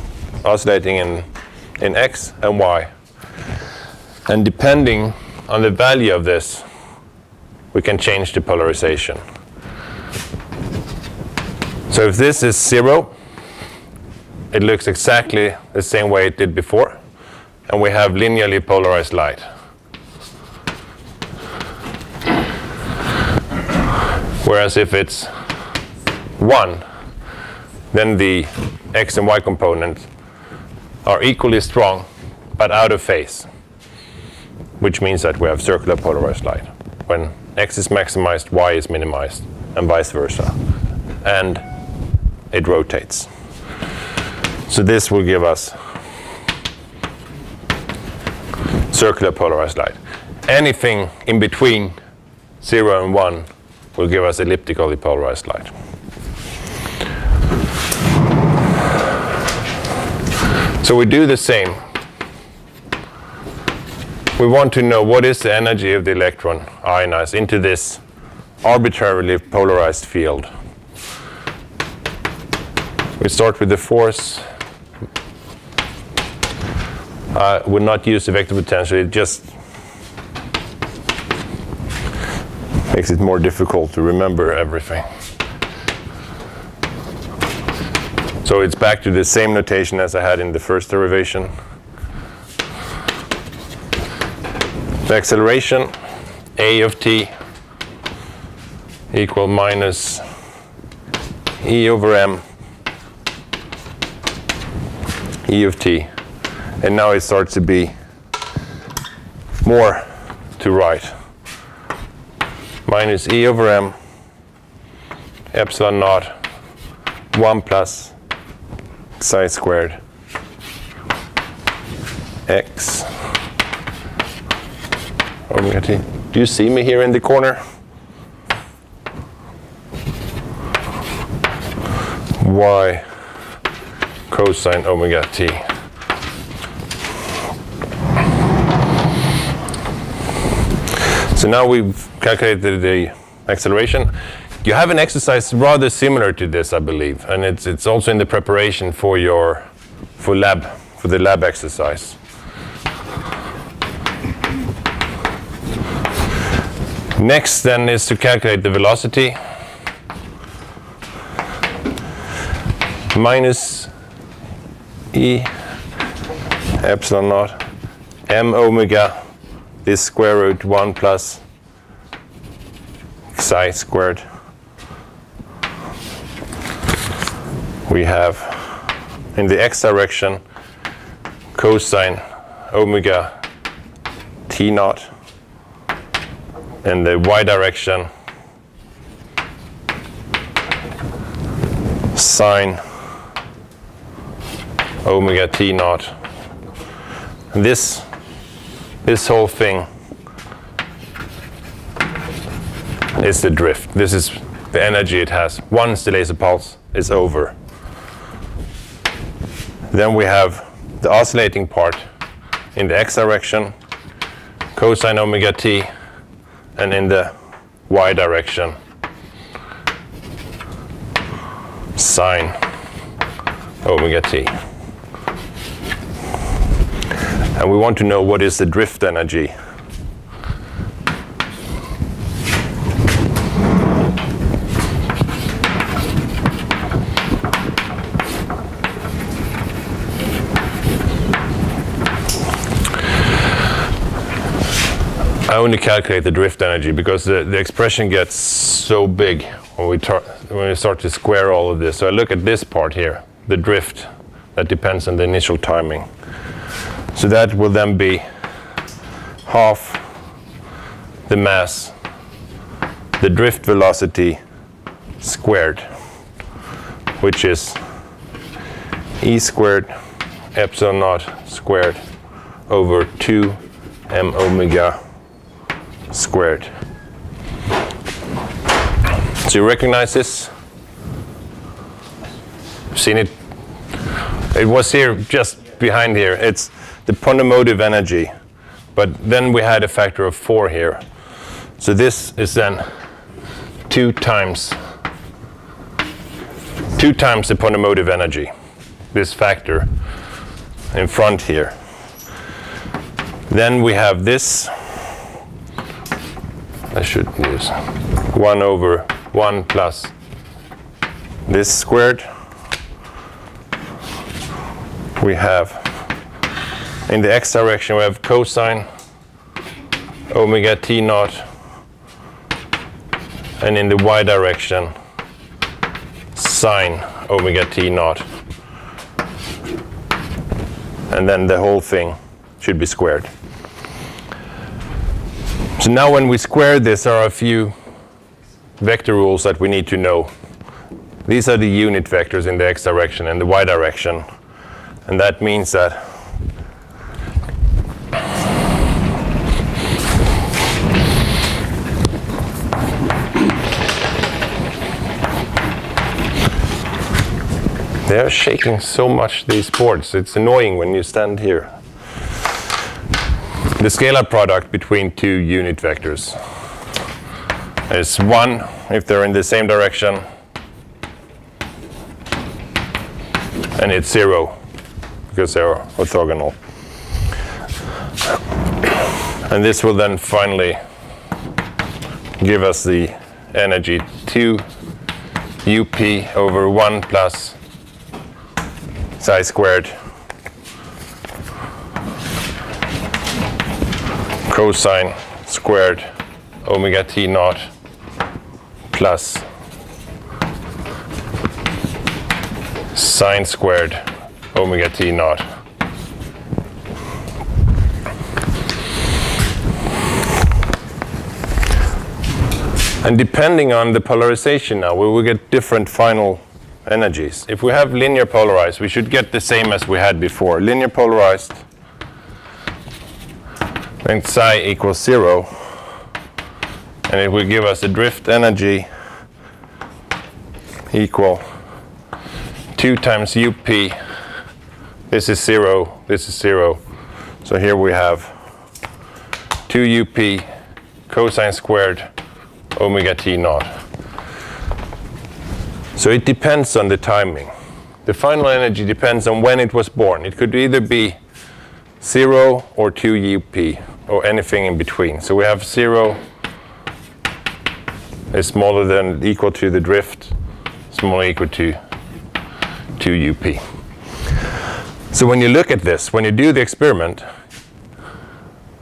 oscillating in x and y. And depending on the value of this, we can change the polarization. So if this is 0, it looks exactly the same way it did before, and we have linearly polarized light. Whereas if it's 1, then the x and y components are equally strong but out of phase, which means that we have circular polarized light. When x is maximized, y is minimized, and vice versa. And it rotates. So this will give us circular polarized light. Anything in between 0 and 1 will give us elliptically polarized light. So we do the same. We want to know what is the energy of the electron ionized into this arbitrarily polarized field. We start with the force. I would not use the vector potential, it just makes it more difficult to remember everything. So it's back to the same notation as I had in the first derivation. The acceleration, a of t equal minus e over m e of t. And now it starts to be more to right. Minus e over m epsilon naught 1 plus psi squared x omega t. Do you see me here in the corner? Y cosine omega t. So now we've calculated the acceleration. You have an exercise rather similar to this, I believe, and it's also in the preparation for the lab exercise. Next then is to calculate the velocity. Minus e epsilon naught m omega this square root 1 plus psi squared. We have in the x direction cosine omega t naught, and the y direction sine omega t naught And this whole thing is the drift. This is the energy it has once the laser pulse is over. Then we have the oscillating part in the x direction, cosine omega t, and in the y direction, sine omega t. And we want to know what is the drift energy. I only calculate the drift energy because the expression gets so big when we start to square all of this. So I look at this part here, the drift that depends on the initial timing. So that will then be half the mass, the drift velocity squared, which is e squared epsilon naught squared over 2 m omega squared. So you recognize this? You've seen it? It was here, just behind here. It's the Pondemotive energy, but then we had a factor of 4 here. So this is then 2 times the Pondemotive energy, this factor in front here. Then we have this, I should use 1 over 1 plus this squared. We have, in the x direction, we have cosine omega t naught, and in the y direction, sine omega t naught. And then the whole thing should be squared. So now when we square this, there are a few vector rules that we need to know. These are the unit vectors in the x direction and the y direction. And that means that they are shaking so much, these boards. It's annoying when you stand here. The scalar product between 2 unit vectors is 1 if they're in the same direction, and it's 0 because they're orthogonal. And this will then finally give us the energy 2 up over 1 plus psi squared cosine squared omega t naught plus sine squared omega t naught. And depending on the polarization now, we will get different final energies. If we have linear polarized, we should get the same as we had before. Linear polarized, then psi equals 0, and it will give us a drift energy equal 2 times up. This is 0, this is 0. So here we have 2 up cosine squared omega t naught. So it depends on the timing. The final energy depends on when it was born. It could either be 0 or 2 up or anything in between. So we have 0 is smaller than equal to the drift, smaller equal to 2 up. So when you look at this, when you do the experiment,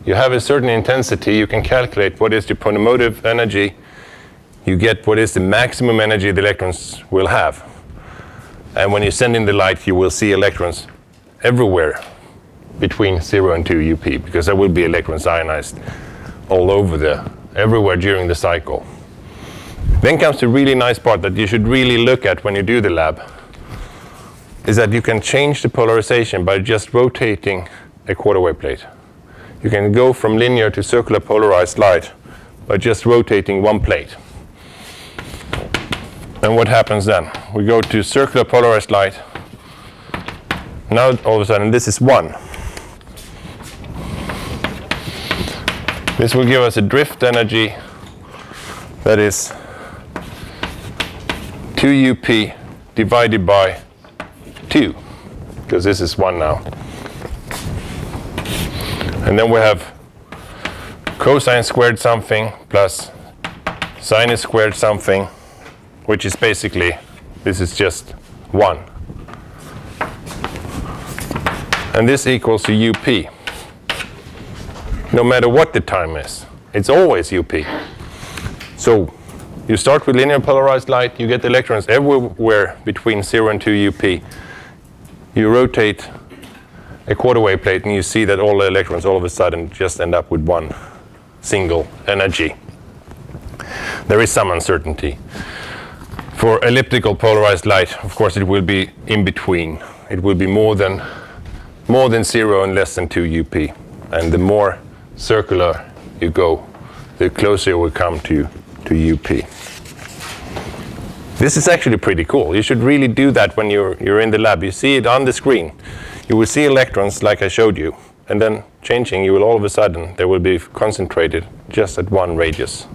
you have a certain intensity, you can calculate what is the Pondemotive energy, you get what is the maximum energy the electrons will have. And when you send in the light, you will see electrons everywhere between 0 and 2 up, because there will be electrons ionized all over everywhere during the cycle. Then comes the really nice part that you should really look at when you do the lab, is that you can change the polarization by just rotating a quarter wave plate. You can go from linear to circular polarized light by just rotating one plate. And what happens then? We go to circular polarized light. Now all of a sudden this is 1. This will give us a drift energy that is 2 UP divided by 2, because this is 1 now. And then we have cosine squared something plus sine squared something, which is basically, this is just 1. And this equals to UP. No matter what the time is, it's always UP. So you start with linear polarized light, you get electrons everywhere between 0 and 2 UP. You rotate a quarter wave plate and you see that all the electrons all of a sudden just end up with one single energy. There is some uncertainty. For elliptical polarized light, of course, it will be in between. It will be more than 0 and less than 2 UP. And the more circular you go, the closer you will come to UP. This is actually pretty cool. You should really do that when you're in the lab. You see it on the screen. You will see electrons like I showed you, and then changing, you will all of a sudden, they will be concentrated just at one radius.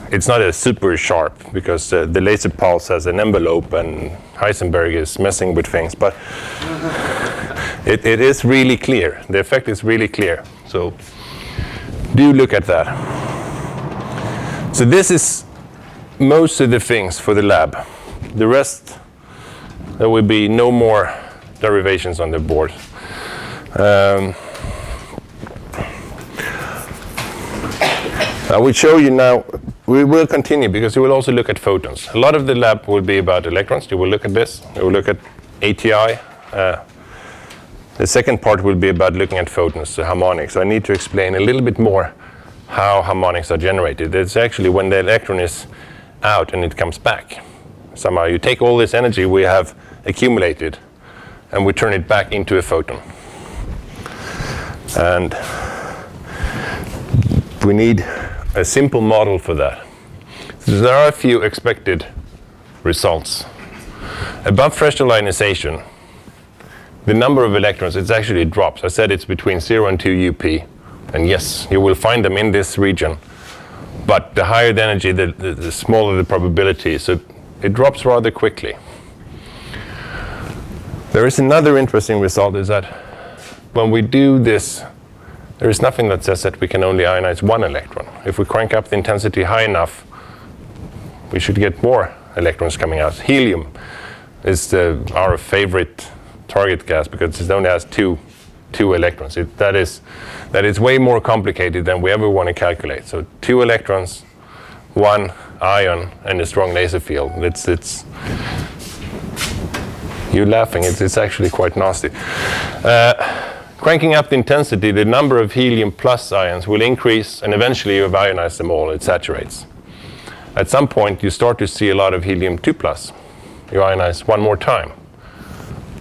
It's not a super sharp, because the laser pulse has an envelope and Heisenberg is messing with things, but it is really clear. The effect is really clear. So do look at that. So this is most of the things for the lab. The rest, there will be no more derivations on the board. I will show you now. We will continue because we will also look at photons. A lot of the lab will be about electrons. You will look at this. You will look at ATI. The second part will be about looking at photons, the harmonics. So I need to explain a little bit more how harmonics are generated. It's actually when the electron is out and it comes back. Somehow you take all this energy we have accumulated and we turn it back into a photon. And we need a simple model for that. So there are a few expected results. Above threshold ionization, the number of electrons, it actually drops. I said it's between 0 and 2 UP. And yes, you will find them in this region. But the higher the energy, the smaller the probability. So it drops rather quickly. There is another interesting result, is that when we do this, there is nothing that says that we can only ionize one electron. If we crank up the intensity high enough, we should get more electrons coming out. Helium is our favorite target gas because it only has two electrons. That is way more complicated than we ever want to calculate. So 2 electrons, 1 ion, and a strong laser field. It's you're laughing. It's actually quite nasty. Cranking up the intensity, the number of helium plus ions will increase, and eventually you have ionized them all. It saturates. At some point, you start to see a lot of helium 2 plus. You ionize one more time.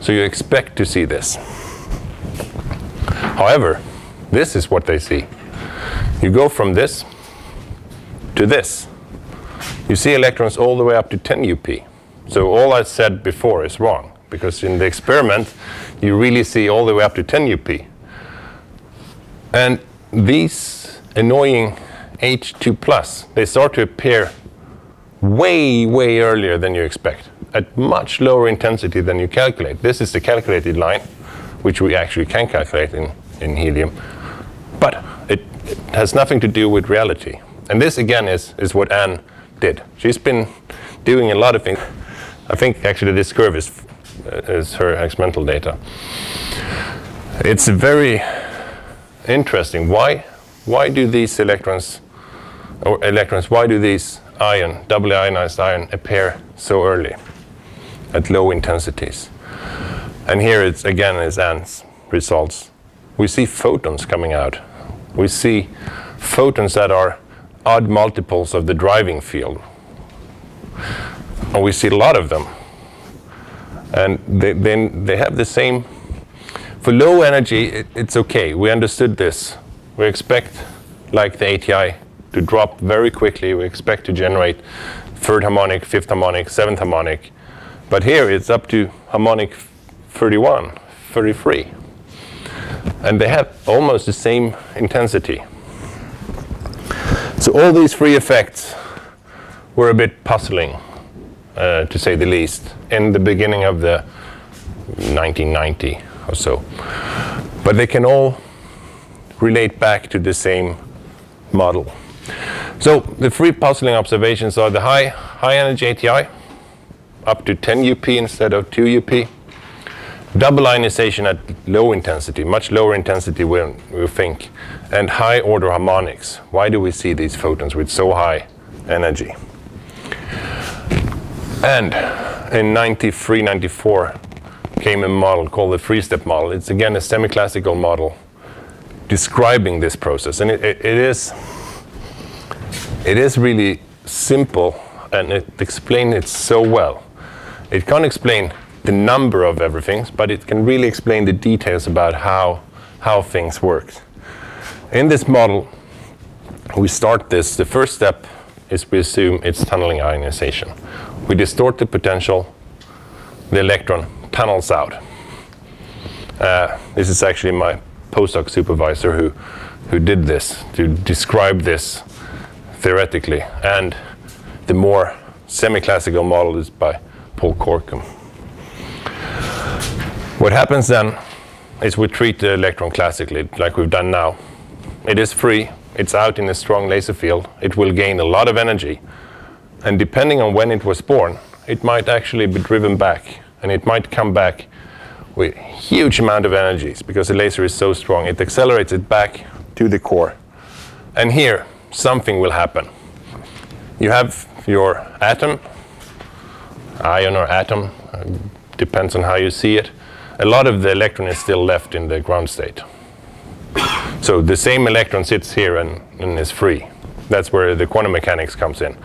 So you expect to see this. However, this is what they see. You go from this to this. You see electrons all the way up to 10 UP. So all I said before is wrong, because in the experiment, you really see all the way up to 10 UP. And these annoying H2 plus, they start to appear way, way earlier than you expect, at much lower intensity than you calculate. This is the calculated line, which we actually can calculate in helium. But it has nothing to do with reality. And this, again, is what Anne did. She's been doing a lot of things. I think, actually, this curve is her experimental data. It's very interesting. Why do these why do these doubly ionized ion appear so early at low intensities? And here it's again is Anne's results. We see photons coming out. We see photons that are odd multiples of the driving field. And we see a lot of them. And they have the same For low energy, it's okay. We understood this. We expect, like the ATI, to drop very quickly. We expect to generate third harmonic, fifth harmonic, seventh harmonic. But here it's up to harmonic 31, 33. And they have almost the same intensity. So all these three effects were a bit puzzling, to say the least, in the beginning of the 1990 or so. But they can all relate back to the same model. So the three puzzling observations are the high energy ATI, up to 10 UP instead of 2 UP. Double ionization at low intensity, much lower intensity when we think, and high order harmonics. Why do we see these photons with so high energy? And in 93, 94 came a model called the three-step model. It's again a semi-classical model describing this process. And it is really simple, and it explains it so well. It can't explain the number of everything, but it can really explain the details about how things work. In this model, we start this. The first step is we assume it's tunneling ionization. We distort the potential, the electron tunnels out. This is actually my postdoc supervisor who did this, to describe this theoretically. And the more semi-classical model is by Paul Corkum. What happens then is we treat the electron classically, like we've done now. It is free, it's out in a strong laser field, it will gain a lot of energy, and depending on when it was born, it might actually be driven back, and it might come back with huge amount of energies, because the laser is so strong, it accelerates it back to the core. And here, something will happen. You have your atom, ion or atom, depends on how you see it. A lot of the electron is still left in the ground state. So the same electron sits here and is free. That's where the quantum mechanics comes in.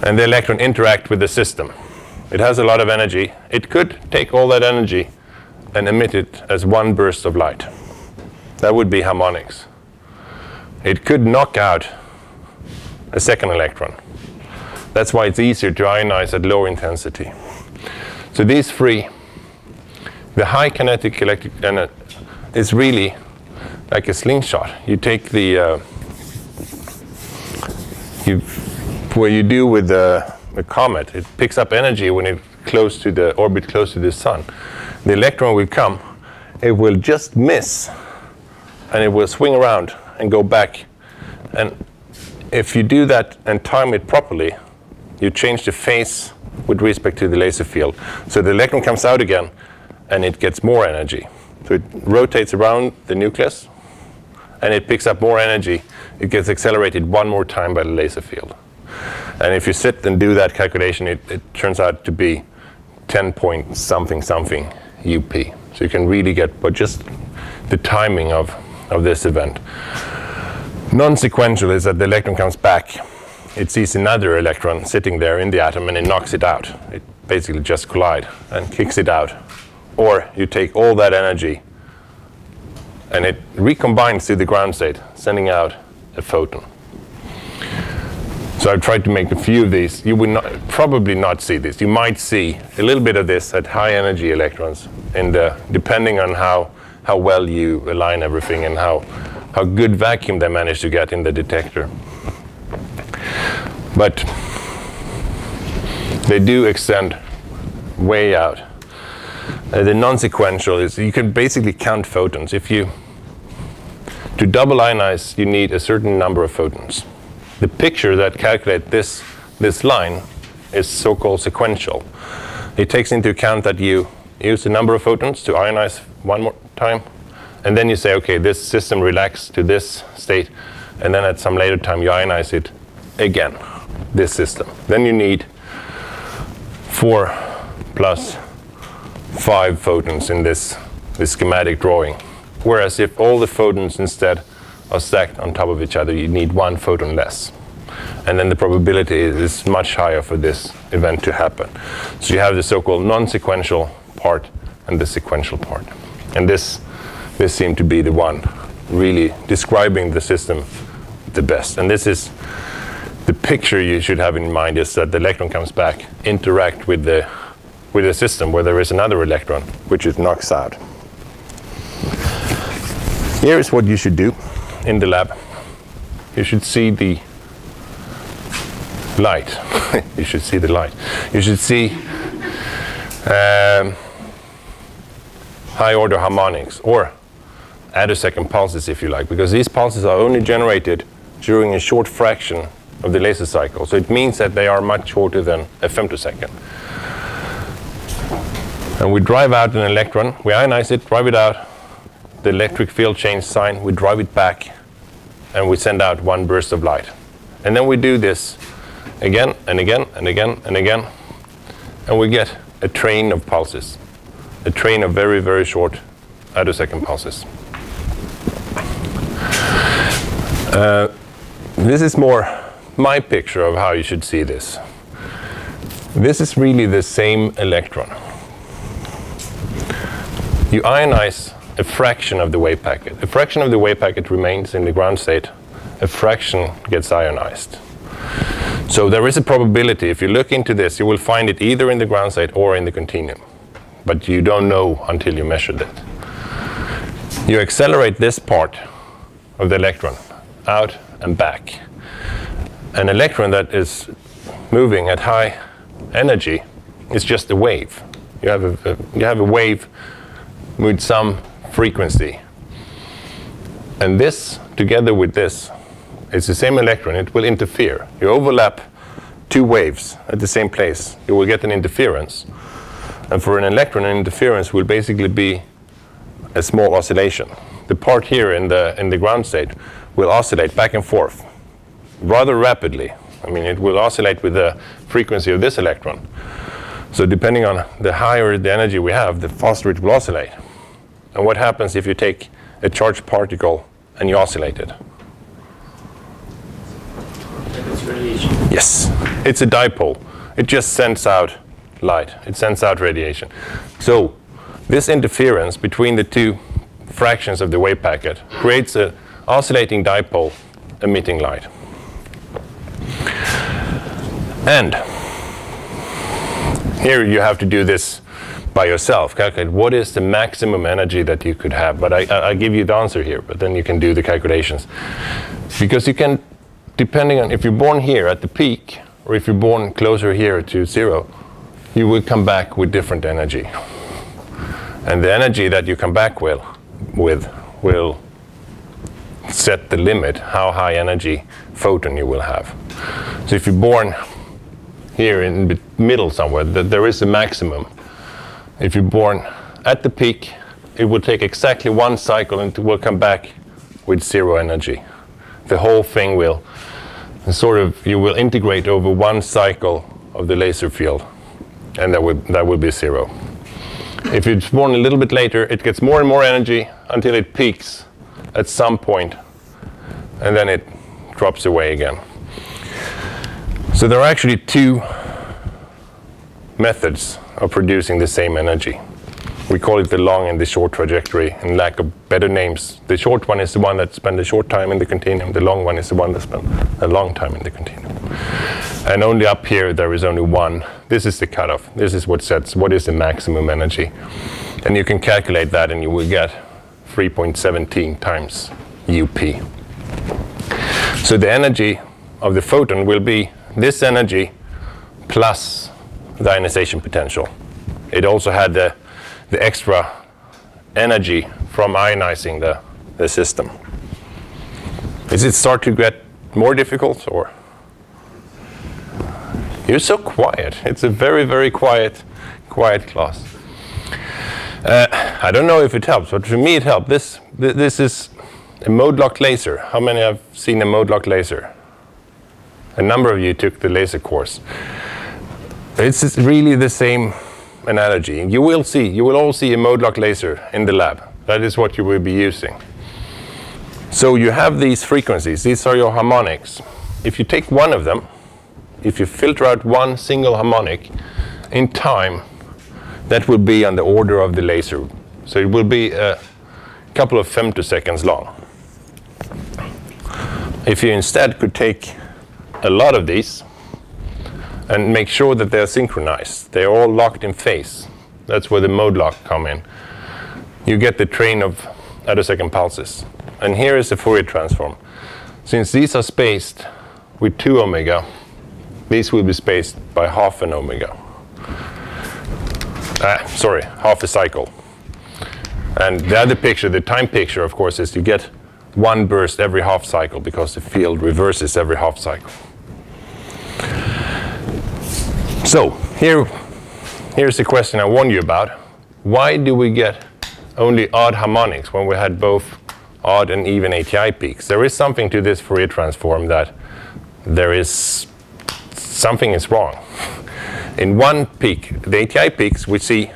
And the electron interact with the system. It has a lot of energy. It could take all that energy and emit it as one burst of light. That would be harmonics. It could knock out a second electron. That's why it's easier to ionize at low intensity. So these three, the high kinetic electric energy is really like a slingshot. You take the, what you do with the comet, it picks up energy when it's close to the orbit, close to the sun. The electron will come, it will just miss, and it will swing around and go back. And if you do that and time it properly, you change the phase with respect to the laser field. So the electron comes out again, and it gets more energy. So it rotates around the nucleus, and it picks up more energy. It gets accelerated one more time by the laser field. And if you sit and do that calculation, it turns out to be 10 point something something UP. So you can really get, but just the timing of this event. Non-sequential is that the electron comes back. It sees another electron sitting there in the atom, and it knocks it out. It basically just collides and kicks it out. Or you take all that energy and it recombines to the ground state, sending out a photon. So I've tried to make a few of these. You will probably not see this. You might see a little bit of this at high energy electrons, depending on how well you align everything and how good vacuum they manage to get in the detector. But they do extend way out. The non-sequential is, you can basically count photons. To double ionize, you need a certain number of photons. The picture that calculates this line is so-called sequential. It takes into account that you use a number of photons to ionize one more time, and then you say, okay, this system relaxed to this state, and then at some later time you ionize it again, this system. Then you need 4 plus 5 photons in this schematic drawing. Whereas if all the photons instead are stacked on top of each other, you need 1 photon less. And then the probability is much higher for this event to happen. So you have the so-called non-sequential part and the sequential part. And this seemed to be the one really describing the system the best. And this is the picture you should have in mind, is that the electron comes back, interact with the system where there is another electron, which it knocks out. Here is what you should do in the lab. You should see the light. You should see the light. You should see high order harmonics, or attosecond pulses if you like, because these pulses are only generated during a short fraction of the laser cycle. So it means that they are much shorter than a femtosecond. And we drive out an electron, we ionize it, drive it out, the electric field change sign, we drive it back, and we send out one burst of light. And then we do this again and again and again and again, and we get a train of pulses, a train of very, very short attosecond pulses. This is more my picture of how you should see this. This is really the same electron. You ionize a fraction of the wave packet. A fraction of the wave packet remains in the ground state. A fraction gets ionized. So there is a probability, if you look into this, you will find it either in the ground state or in the continuum. But you don't know until you measured it. You accelerate this part of the electron out and back. An electron that is moving at high energy is just a wave. You have a wave with some frequency. And this, together with this, it's the same electron. It will interfere. You overlap two waves at the same place, you will get an interference. And for an electron, an interference will basically be a small oscillation. The part here in the ground state will oscillate back and forth rather rapidly. I mean, it will oscillate with the frequency of this electron. So depending on the higher the energy we have, the faster it will oscillate. And what happens if you take a charged particle and you oscillate it? It's radiation. Yes, it's a dipole. It just sends out light. It sends out radiation. So this interference between the two fractions of the wave packet creates an oscillating dipole emitting light. And here you have to do this by yourself. Calculate what is the maximum energy that you could have. But I give you the answer here, but then you can do the calculations. Because you can, depending on if you're born here at the peak, or if you're born closer here to zero, you will come back with different energy. And the energy that you come back with will set the limit how high energy photon you will have. So if you're born here in the middle somewhere, there is a maximum. If you're born at the peak, it will take exactly one cycle and it will come back with zero energy. The whole thing will you will integrate over one cycle of the laser field, and that will be zero. If it's born a little bit later, it gets more and more energy until it peaks at some point, and then it drops away again. So there are actually two methods of producing the same energy. We call it the long and the short trajectory, in lack of better names. The short one is the one that spends a short time in the continuum. The long one is the one that spends a long time in the continuum. And only up here there is only one. This is the cutoff. This is what sets what is the maximum energy. And you can calculate that and you will get 3.17 times UP. So the energy of the photon will be this energy plus the ionization potential. It also had the extra energy from ionizing the system. Does it start to get more difficult, or? You're so quiet. It's a very, very quiet class. I don't know if it helps, but for me it helped. This is a mode-locked laser. How many have seen a mode-locked laser? A number of you took the laser course. It's really the same analogy. You will all see a mode-locked laser in the lab. That is what you will be using. So you have these frequencies. These are your harmonics. If you take one of them, if you filter out one single harmonic in time, that will be on the order of the laser So it will be a couple of femtoseconds long. If you instead could take a lot of these and make sure that they're synchronized, they're all locked in phase. That's where the mode lock come in. You get the train of attosecond pulses. And here is the Fourier transform. Since these are spaced with 2 omega, these will be spaced by half an omega. Sorry, half a cycle. And the other picture, the time picture, of course, is you get one burst every half cycle because the field reverses every half cycle. So here's the question I warned you about. Why do we get only odd harmonics when we had both odd and even ATI peaks? There is something to this Fourier transform that something is wrong. In one peak, the ATI peaks, we see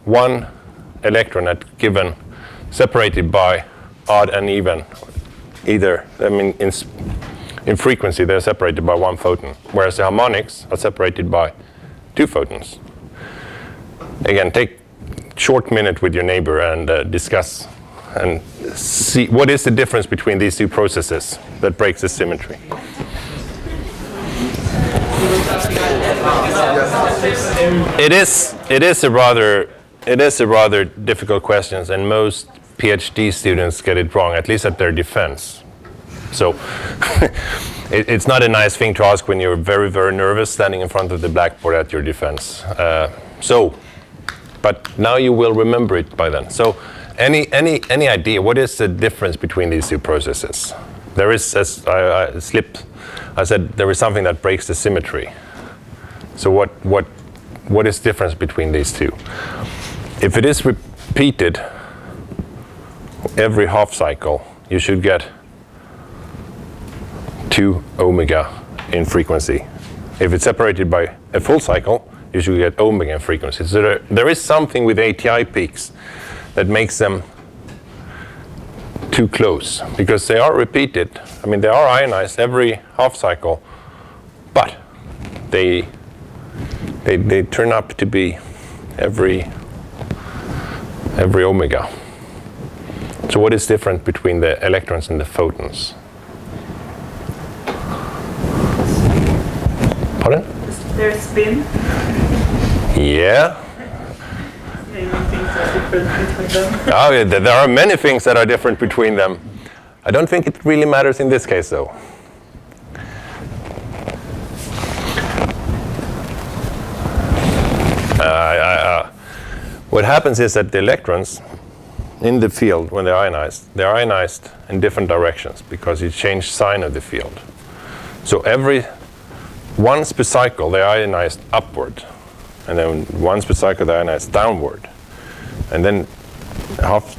one electron at given separated by odd and even. Either, I mean, in frequency they're separated by one photon, whereas the harmonics are separated by 2 photons. Again, take a short minute with your neighbor and discuss and see what is the difference between these 2 processes that breaks the symmetry. It is a rather difficult question, and most PhD students get it wrong, at least at their defense. So it's not a nice thing to ask when you're very, very nervous standing in front of the blackboard at your defense. But now you will remember it by then. So any idea, what is the difference between these 2 processes? There is, as I said, there is something that breaks the symmetry. So what is the difference between these 2? If it is repeated every half cycle, you should get 2 omega in frequency. If it's separated by a full cycle, you should get omega in frequency. So there is something with ATI peaks that makes them too close, because they are repeated. I mean, they are ionized every half cycle, but they turn up to be every omega. So what is different between the electrons and the photons? Pardon? Their spin. Yeah. Maybe things are different between them. Oh, yeah, there are many things that are different between them. I don't think it really matters in this case, though. What happens is that the electrons in the field, when they're ionized in different directions because you change sign of the field. So once per cycle, they're ionized upward, and then once per cycle, they're ionized downward. And then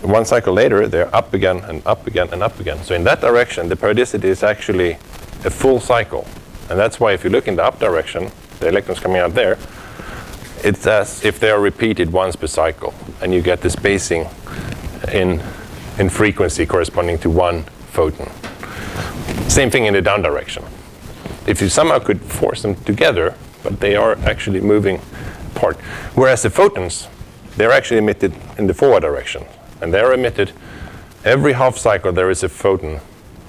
one cycle later, they're up again and up again and up again. So in that direction, the periodicity is actually a full cycle. And that's why if you look in the up direction, the electrons coming out there, it's as if they are repeated once per cycle, and you get the spacing in frequency corresponding to 1 photon. Same thing in the down direction. If you somehow could force them together, but they are actually moving apart. Whereas the photons, they're actually emitted in the forward direction, and they're emitted every half cycle. There is a photon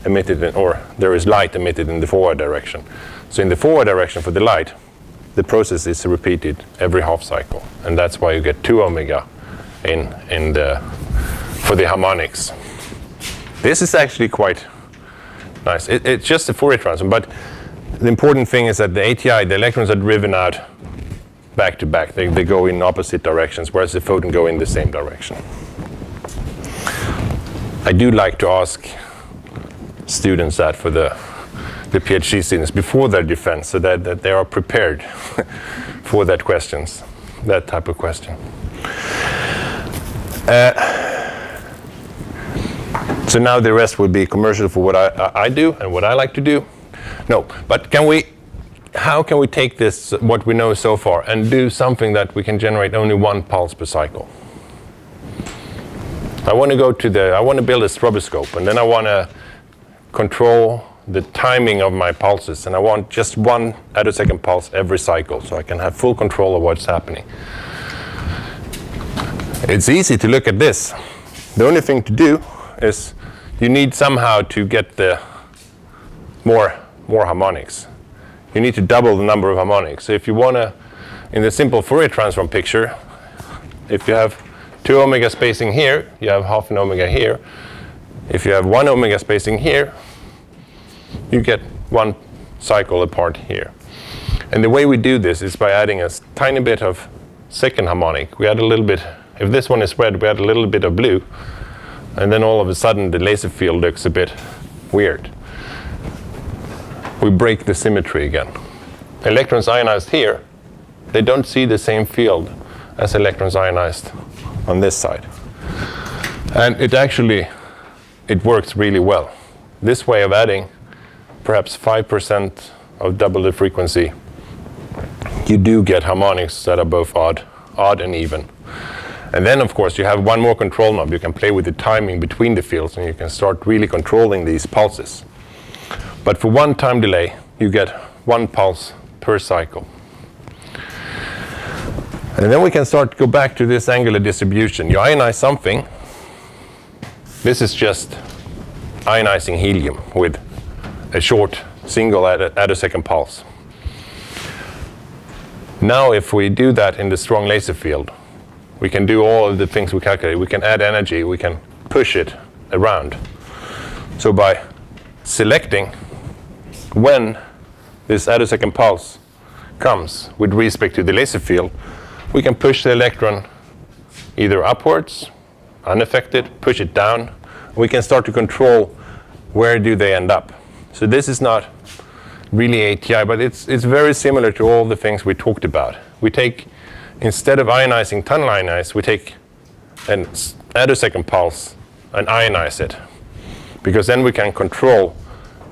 emitted or there is light emitted in the forward direction. So in the forward direction for the light, the process is repeated every half cycle, and that's why you get 2 omega for the harmonics. This is actually quite nice. It's just a Fourier transform, but the important thing is that the ATI, the electrons are driven out back to back. They go in opposite directions, whereas the photon go in the same direction. I do like to ask students that for the PhD students before their defense, so that they are prepared for that type of question. So now the rest will be commercial for what I do and what I like to do. No, but how can we take this, what we know so far, and do something that we can generate only 1 pulse per cycle? I want to build a stroboscope, and then I want to control the timing of my pulses, and I want just 1 attosecond pulse every cycle, so I can have full control of what's happening. It's easy to look at this. The only thing to do is you need somehow to get the more harmonics. You need to double the number of harmonics. So if you want to, in the simple Fourier transform picture, if you have 2 omega spacing here, you have half an omega here. If you have 1 omega spacing here, you get 1 cycle apart here. And the way we do this is by adding a tiny bit of second harmonic. We add a little bit, if this one is red, we add a little bit of blue, and then all of a sudden the laser field looks a bit weird. We break the symmetry again. Electrons ionized here, they don't see the same field as electrons ionized on this side. And it works really well. This way of adding perhaps 5% of double the frequency, you do get harmonics that are both odd and even. And then, of course, you have one more control knob. You can play with the timing between the fields, and you can start really controlling these pulses. But for one time delay, you get 1 pulse per cycle. And then we can start to go back to this angular distribution. You ionize something. This is just ionizing helium with a short single attosecond pulse. Now if we do that in the strong laser field, we can do all of the things we calculate. We can add energy, we can push it around. So by selecting when this attosecond pulse comes with respect to the laser field, we can push the electron either upwards, unaffected, push it down. We can start to control where do they end up. So this is not really ATI, but it's very similar to all the things we talked about. We take, instead of ionizing tunnel ionize, we take an attosecond pulse and ionize it. Because then we can control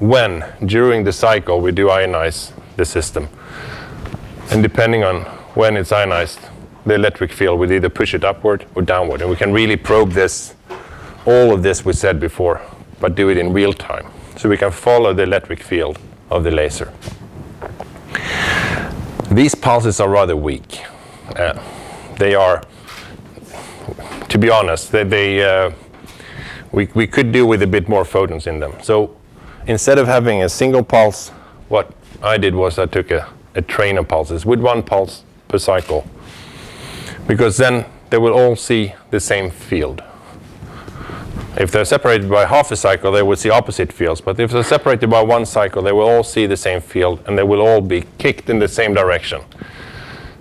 when, during the cycle, we do ionize the system. And depending on when it's ionized, the electric field will either push it upward or downward. And we can really probe this, all of this we said before, but do it in real time. So we can follow the electric field of the laser. These pulses are rather weak. They are, to be honest, we could do with a bit more photons in them. So instead of having a single pulse, what I did was I took a train of pulses with 1 pulse per cycle, because then they will all see the same field. If they're separated by half a cycle, they will see opposite fields. But if they're separated by 1 cycle, they will all see the same field, and they will all be kicked in the same direction.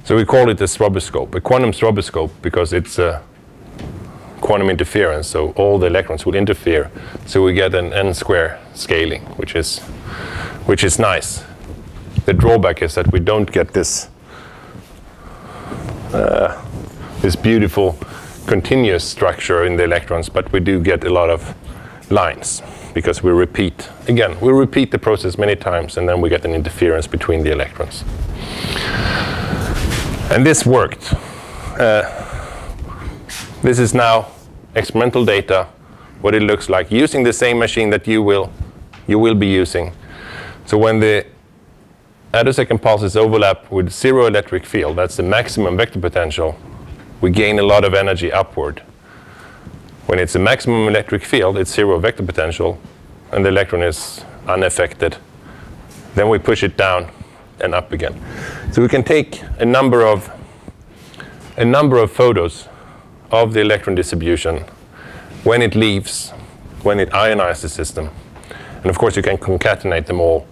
So we call it a stroboscope, a quantum stroboscope, because it's a quantum interference. So all the electrons will interfere. So we get an n-square scaling, which is nice. The drawback is that we don't get this beautiful continuous structure in the electrons, but we do get a lot of lines because we repeat the process many times, and then we get an interference between the electrons. And this worked. This is now experimental data, what it looks like using the same machine that you will be using. So when the attosecond pulses overlap with 0 electric field, that's the maximum vector potential, we gain a lot of energy upward. When it's a maximum electric field, it's 0 vector potential, and the electron is unaffected. Then we push it down and up again. So we can take a number of photos of the electron distribution when it leaves, when it ionizes the system. And of course you can concatenate them all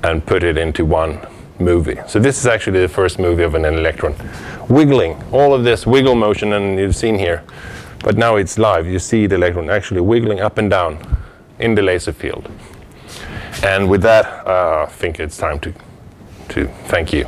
and put it into one movie. So this is actually the first movie of an electron. Wiggling, all of this wiggle motion, and you've seen here, but now it's live. You see the electron actually wiggling up and down in the laser field. And with that, I think it's time to thank you.